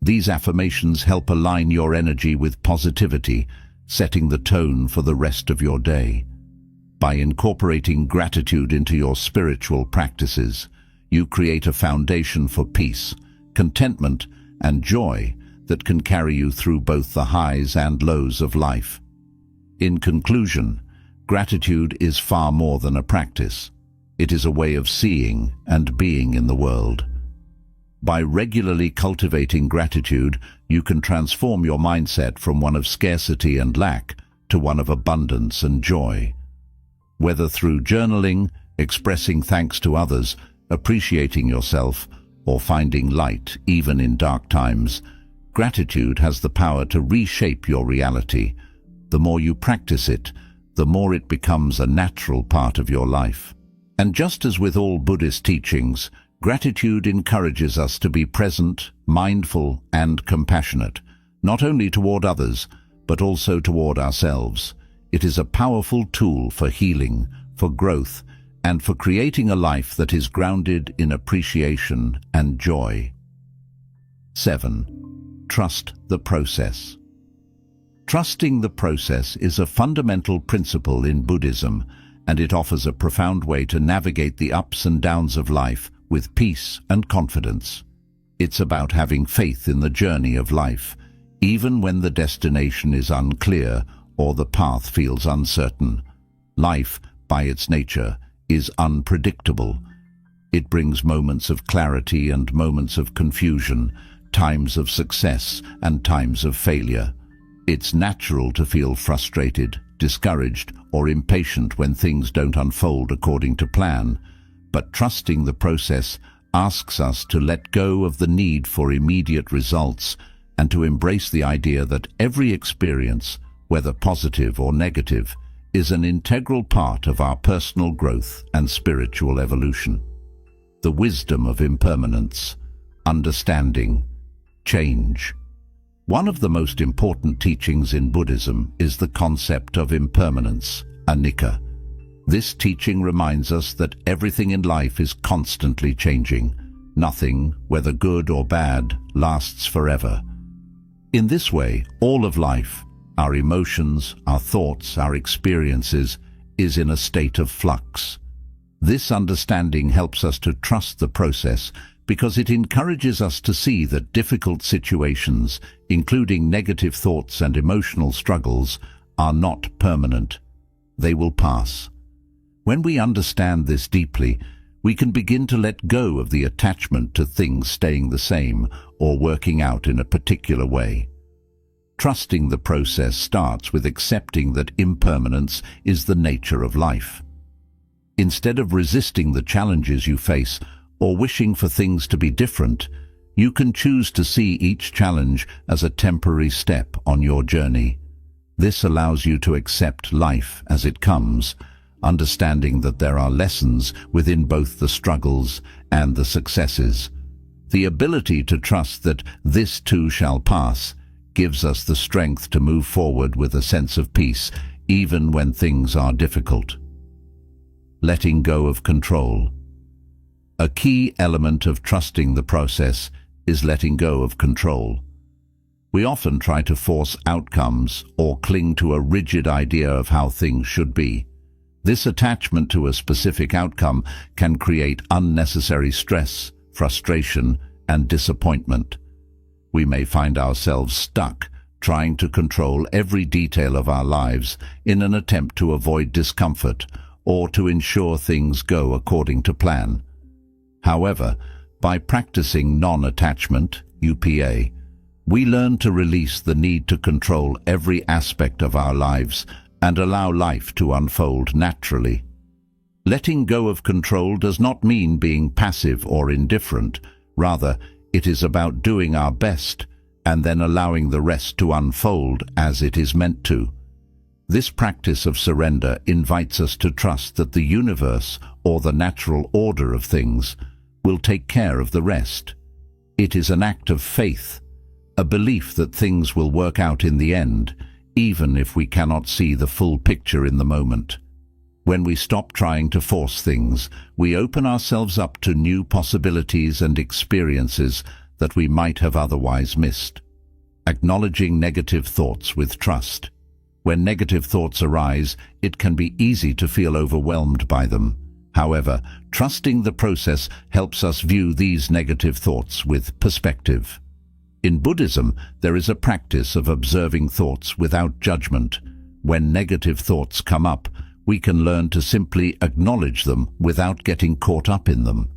These affirmations help align your energy with positivity, setting the tone for the rest of your day. By incorporating gratitude into your spiritual practices, you create a foundation for peace, contentment, and joy that can carry you through both the highs and lows of life. In conclusion, gratitude is far more than a practice. It is a way of seeing and being in the world. By regularly cultivating gratitude, you can transform your mindset from one of scarcity and lack to one of abundance and joy. Whether through journaling, expressing thanks to others, appreciating yourself, or finding light even in dark times, gratitude has the power to reshape your reality. The more you practice it, the more it becomes a natural part of your life. And just as with all Buddhist teachings, gratitude encourages us to be present, mindful, and compassionate, not only toward others, but also toward ourselves. It is a powerful tool for healing, for growth, and for creating a life that is grounded in appreciation and joy. 7. Trust the process. Trusting the process is a fundamental principle in Buddhism, and it offers a profound way to navigate the ups and downs of life with peace and confidence. It's about having faith in the journey of life, even when the destination is unclear or the path feels uncertain. Life, by its nature, is unpredictable. It brings moments of clarity and moments of confusion, times of success and times of failure. It's natural to feel frustrated, discouraged, or impatient when things don't unfold according to plan, but trusting the process asks us to let go of the need for immediate results and to embrace the idea that every experience, whether positive or negative, is an integral part of our personal growth and spiritual evolution. The wisdom of impermanence, understanding, change. One of the most important teachings in Buddhism is the concept of impermanence, anicca. This teaching reminds us that everything in life is constantly changing. Nothing, whether good or bad, lasts forever. In this way, all of life, our emotions, our thoughts, our experiences, is in a state of flux. This understanding helps us to trust the process because it encourages us to see that difficult situations, including negative thoughts and emotional struggles, are not permanent. They will pass. When we understand this deeply, we can begin to let go of the attachment to things staying the same or working out in a particular way. Trusting the process starts with accepting that impermanence is the nature of life. Instead of resisting the challenges you face or wishing for things to be different, you can choose to see each challenge as a temporary step on your journey. This allows you to accept life as it comes, understanding that there are lessons within both the struggles and the successes. The ability to trust that this too shall pass gives us the strength to move forward with a sense of peace, even when things are difficult. Letting go of control. A key element of trusting the process is letting go of control. We often try to force outcomes or cling to a rigid idea of how things should be. This attachment to a specific outcome can create unnecessary stress, frustration, and disappointment. We may find ourselves stuck, trying to control every detail of our lives in an attempt to avoid discomfort or to ensure things go according to plan. However, by practicing non-attachment, UPA, we learn to release the need to control every aspect of our lives and allow life to unfold naturally. Letting go of control does not mean being passive or indifferent. Rather, it is about doing our best and then allowing the rest to unfold as it is meant to. This practice of surrender invites us to trust that the universe, or the natural order of things, will take care of the rest. It is an act of faith, a belief that things will work out in the end, even if we cannot see the full picture in the moment. When we stop trying to force things, we open ourselves up to new possibilities and experiences that we might have otherwise missed. Acknowledging negative thoughts with trust. When negative thoughts arise, it can be easy to feel overwhelmed by them. However, trusting the process helps us view these negative thoughts with perspective. In Buddhism, there is a practice of observing thoughts without judgment. When negative thoughts come up, we can learn to simply acknowledge them without getting caught up in them.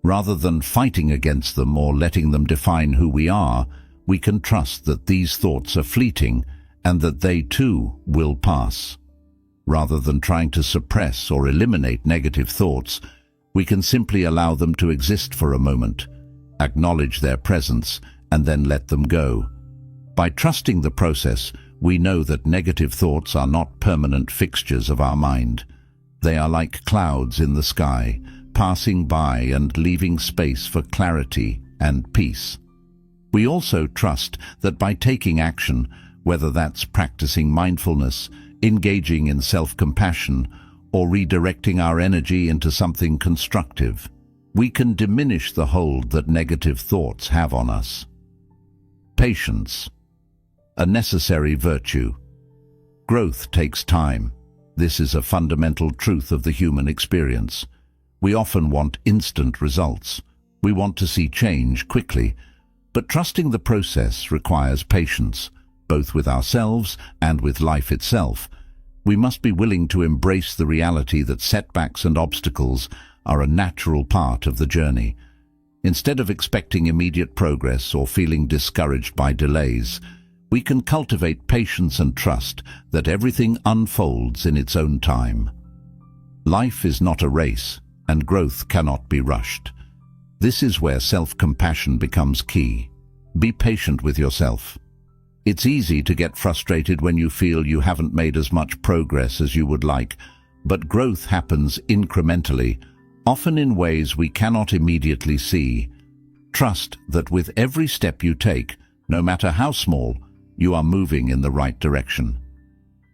Rather than fighting against them or letting them define who we are, we can trust that these thoughts are fleeting and that they too will pass. Rather than trying to suppress or eliminate negative thoughts, we can simply allow them to exist for a moment, acknowledge their presence, and then let them go. By trusting the process, we know that negative thoughts are not permanent fixtures of our mind. They are like clouds in the sky, passing by and leaving space for clarity and peace. We also trust that by taking action, whether that's practicing mindfulness, engaging in self-compassion, or redirecting our energy into something constructive, we can diminish the hold that negative thoughts have on us. Patience, a necessary virtue. Growth takes time. This is a fundamental truth of the human experience. We often want instant results. We want to see change quickly, but trusting the process requires patience, both with ourselves and with life itself. We must be willing to embrace the reality that setbacks and obstacles are a natural part of the journey. Instead of expecting immediate progress or feeling discouraged by delays, we can cultivate patience and trust that everything unfolds in its own time. Life is not a race, and growth cannot be rushed. This is where self-compassion becomes key. Be patient with yourself. It's easy to get frustrated when you feel you haven't made as much progress as you would like, but growth happens incrementally, often in ways we cannot immediately see. Trust that with every step you take, no matter how small, you are moving in the right direction.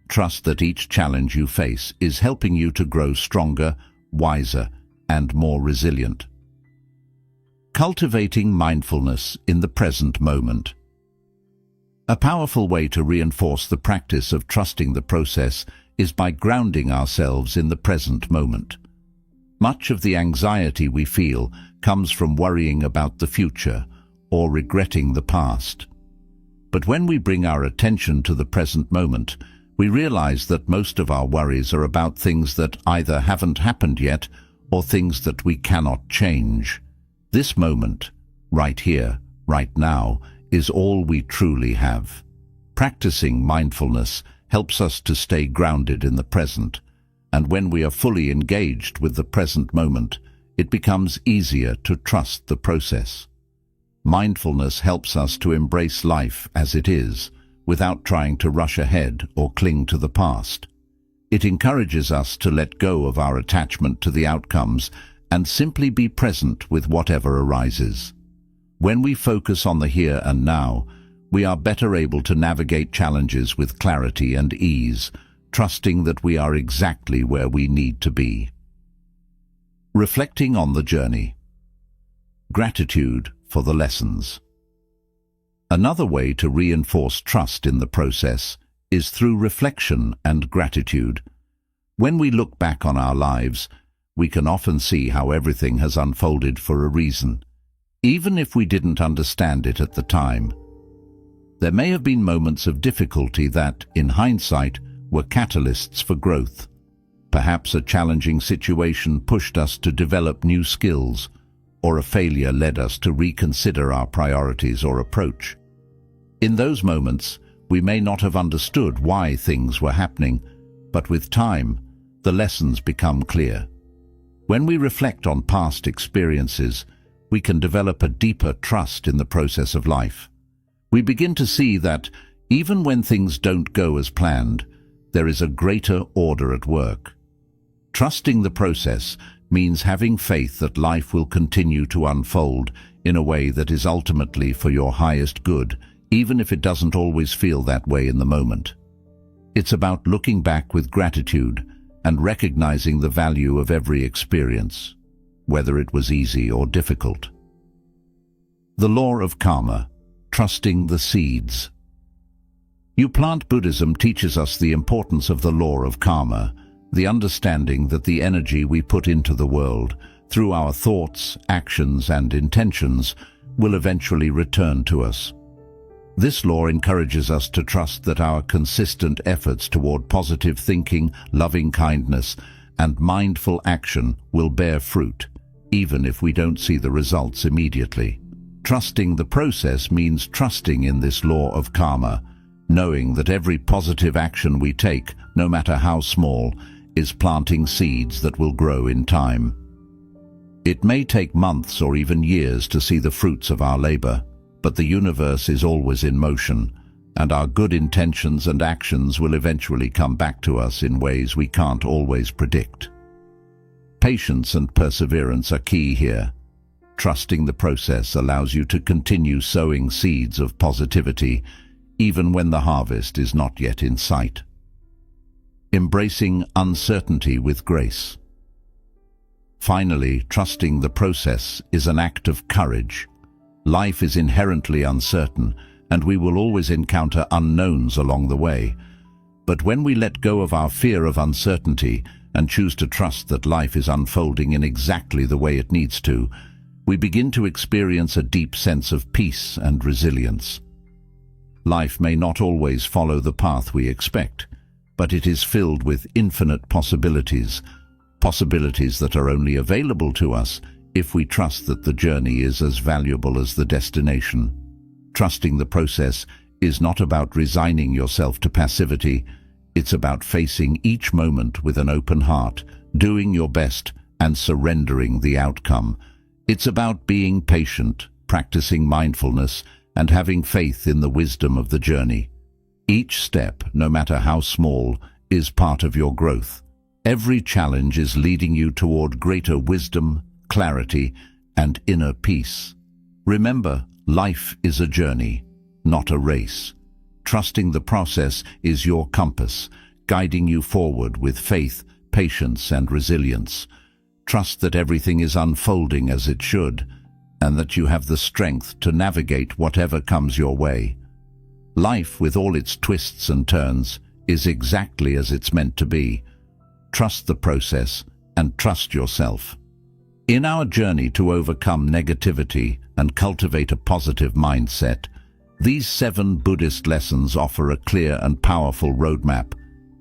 Trust that each challenge you face is helping you to grow stronger, wiser, and more resilient. Cultivating mindfulness in the present moment. A powerful way to reinforce the practice of trusting the process is by grounding ourselves in the present moment. Much of the anxiety we feel comes from worrying about the future or regretting the past. But when we bring our attention to the present moment, we realize that most of our worries are about things that either haven't happened yet or things that we cannot change. This moment, right here, right now, is all we truly have. Practicing mindfulness helps us to stay grounded in the present, and when we are fully engaged with the present moment, it becomes easier to trust the process. Mindfulness helps us to embrace life as it is, without trying to rush ahead or cling to the past. It encourages us to let go of our attachment to the outcomes and simply be present with whatever arises. When we focus on the here and now, we are better able to navigate challenges with clarity and ease, trusting that we are exactly where we need to be. Reflecting on the journey. Gratitude for the lessons. Another way to reinforce trust in the process is through reflection and gratitude. When we look back on our lives, we can often see how everything has unfolded for a reason, even if we didn't understand it at the time. There may have been moments of difficulty that, in hindsight, were catalysts for growth. Perhaps a challenging situation pushed us to develop new skills, or a failure led us to reconsider our priorities or approach. In those moments, we may not have understood why things were happening, but with time, the lessons become clear. When we reflect on past experiences, we can develop a deeper trust in the process of life. We begin to see that, even when things don't go as planned, there is a greater order at work. Trusting the process means having faith that life will continue to unfold in a way that is ultimately for your highest good, even if it doesn't always feel that way in the moment. It's about looking back with gratitude and recognizing the value of every experience, whether it was easy or difficult. The law of karma, trusting the seeds. New Plant Buddhism teaches us the importance of the law of karma, the understanding that the energy we put into the world, through our thoughts, actions, and intentions, will eventually return to us. This law encourages us to trust that our consistent efforts toward positive thinking, loving kindness, and mindful action will bear fruit, even if we don't see the results immediately. Trusting the process means trusting in this law of karma, knowing that every positive action we take, no matter how small, is planting seeds that will grow in time. It may take months or even years to see the fruits of our labor, but the universe is always in motion, and our good intentions and actions will eventually come back to us in ways we can't always predict. Patience and perseverance are key here. Trusting the process allows you to continue sowing seeds of positivity, even when the harvest is not yet in sight. Embracing uncertainty with grace. Finally, trusting the process is an act of courage. Life is inherently uncertain, and we will always encounter unknowns along the way. But when we let go of our fear of uncertainty and choose to trust that life is unfolding in exactly the way it needs to, we begin to experience a deep sense of peace and resilience. Life may not always follow the path we expect, but it is filled with infinite possibilities, possibilities that are only available to us if we trust that the journey is as valuable as the destination. Trusting the process is not about resigning yourself to passivity. It's about facing each moment with an open heart, doing your best, and surrendering the outcome. It's about being patient, practicing mindfulness, and having faith in the wisdom of the journey. Each step, no matter how small, is part of your growth. Every challenge is leading you toward greater wisdom, clarity, and inner peace. Remember, life is a journey, not a race. Trusting the process is your compass, guiding you forward with faith, patience, and resilience. Trust that everything is unfolding as it should, and that you have the strength to navigate whatever comes your way. Life, with all its twists and turns, is exactly as it's meant to be. Trust the process and trust yourself. In our journey to overcome negativity and cultivate a positive mindset, these 7 Buddhist lessons offer a clear and powerful roadmap.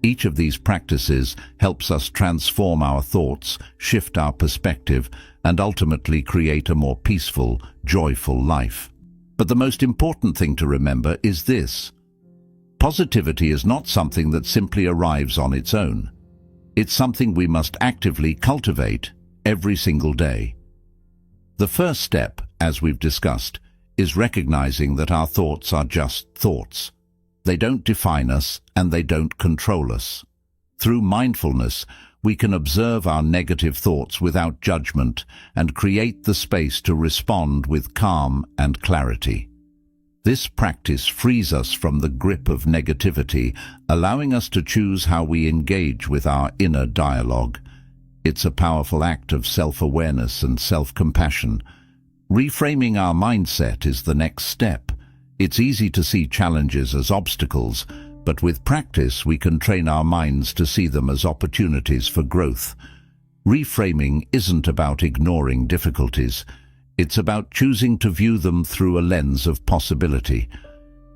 Each of these practices helps us transform our thoughts, shift our perspective, and ultimately create a more peaceful, joyful life. But the most important thing to remember is this: positivity is not something that simply arrives on its own. It's something we must actively cultivate every single day. The first step, as we've discussed, is recognizing that our thoughts are just thoughts. They don't define us and they don't control us. Through mindfulness, we can observe our negative thoughts without judgment and create the space to respond with calm and clarity. This practice frees us from the grip of negativity, allowing us to choose how we engage with our inner dialogue. It's a powerful act of self-awareness and self-compassion. Reframing our mindset is the next step. It's easy to see challenges as obstacles, but with practice we can train our minds to see them as opportunities for growth. Reframing isn't about ignoring difficulties. It's about choosing to view them through a lens of possibility.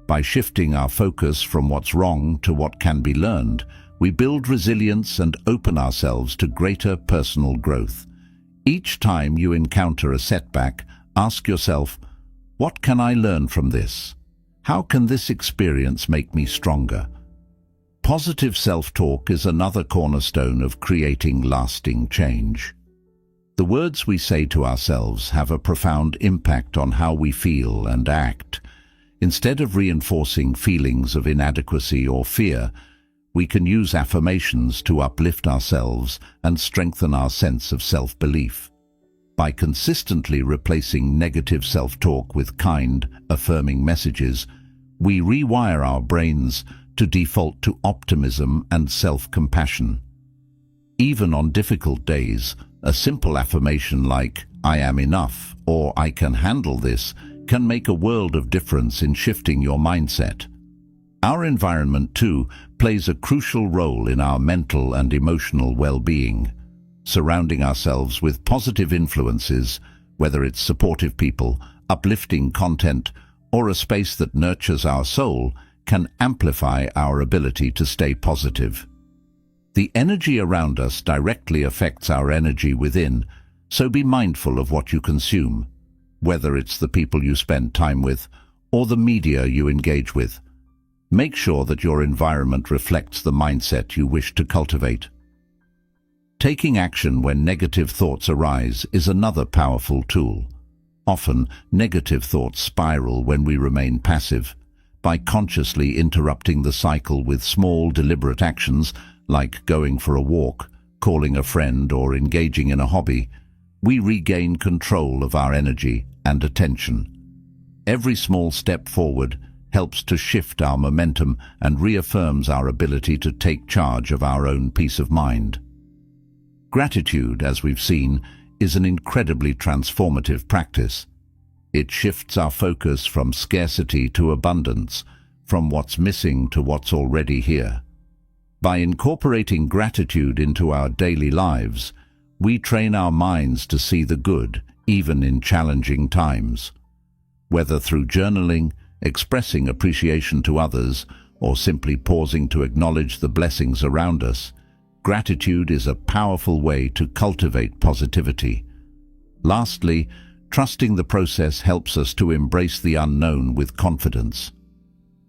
By shifting our focus from what's wrong to what can be learned, we build resilience and open ourselves to greater personal growth. Each time you encounter a setback, ask yourself, what can I learn from this? How can this experience make me stronger? Positive self-talk is another cornerstone of creating lasting change. The words we say to ourselves have a profound impact on how we feel and act. Instead of reinforcing feelings of inadequacy or fear, we can use affirmations to uplift ourselves and strengthen our sense of self-belief. By consistently replacing negative self-talk with kind, affirming messages, we rewire our brains to default to optimism and self-compassion. Even on difficult days, a simple affirmation like, "I am enough," or "I can handle this," can make a world of difference in shifting your mindset. Our environment, too, plays a crucial role in our mental and emotional well-being. Surrounding ourselves with positive influences, whether it's supportive people, uplifting content, or a space that nurtures our soul, can amplify our ability to stay positive. The energy around us directly affects our energy within, so be mindful of what you consume, whether it's the people you spend time with or the media you engage with. Make sure that your environment reflects the mindset you wish to cultivate. Taking action when negative thoughts arise is another powerful tool. Often, negative thoughts spiral when we remain passive. By consciously interrupting the cycle with small, deliberate actions, like going for a walk, calling a friend, or engaging in a hobby, we regain control of our energy and attention. Every small step forward helps to shift our momentum and reaffirms our ability to take charge of our own peace of mind. Gratitude, as we've seen, is an incredibly transformative practice. It shifts our focus from scarcity to abundance, from what's missing to what's already here. By incorporating gratitude into our daily lives, we train our minds to see the good, even in challenging times. Whether through journaling, expressing appreciation to others, or simply pausing to acknowledge the blessings around us, gratitude is a powerful way to cultivate positivity. Lastly, trusting the process helps us to embrace the unknown with confidence.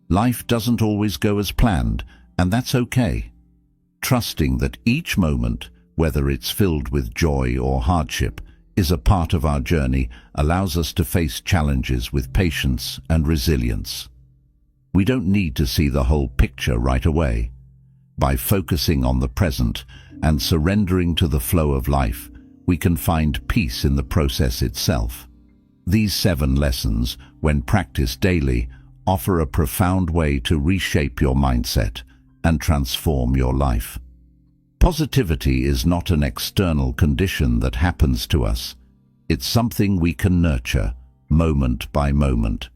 Life doesn't always go as planned, and that's okay. Trusting that each moment, whether it's filled with joy or hardship, is a part of our journey allows us to face challenges with patience and resilience. We don't need to see the whole picture right away. By focusing on the present and surrendering to the flow of life, we can find peace in the process itself. These 7 lessons, when practiced daily, offer a profound way to reshape your mindset and transform your life. Positivity is not an external condition that happens to us. It's something we can nurture, moment by moment,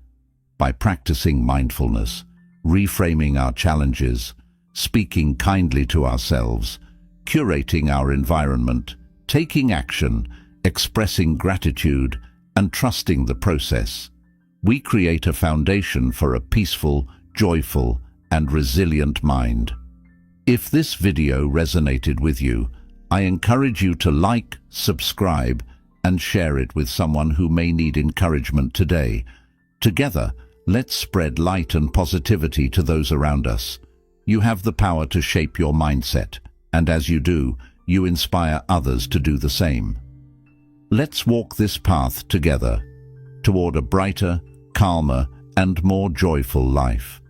by practicing mindfulness, reframing our challenges, speaking kindly to ourselves, curating our environment, taking action, expressing gratitude, and trusting the process. We create a foundation for a peaceful, joyful, and resilient mind. If this video resonated with you, I encourage you to like, subscribe, and share it with someone who may need encouragement today. Together, let's spread light and positivity to those around us. You have the power to shape your mindset, and as you do, you inspire others to do the same. Let's walk this path together toward a brighter, calmer, and more joyful life.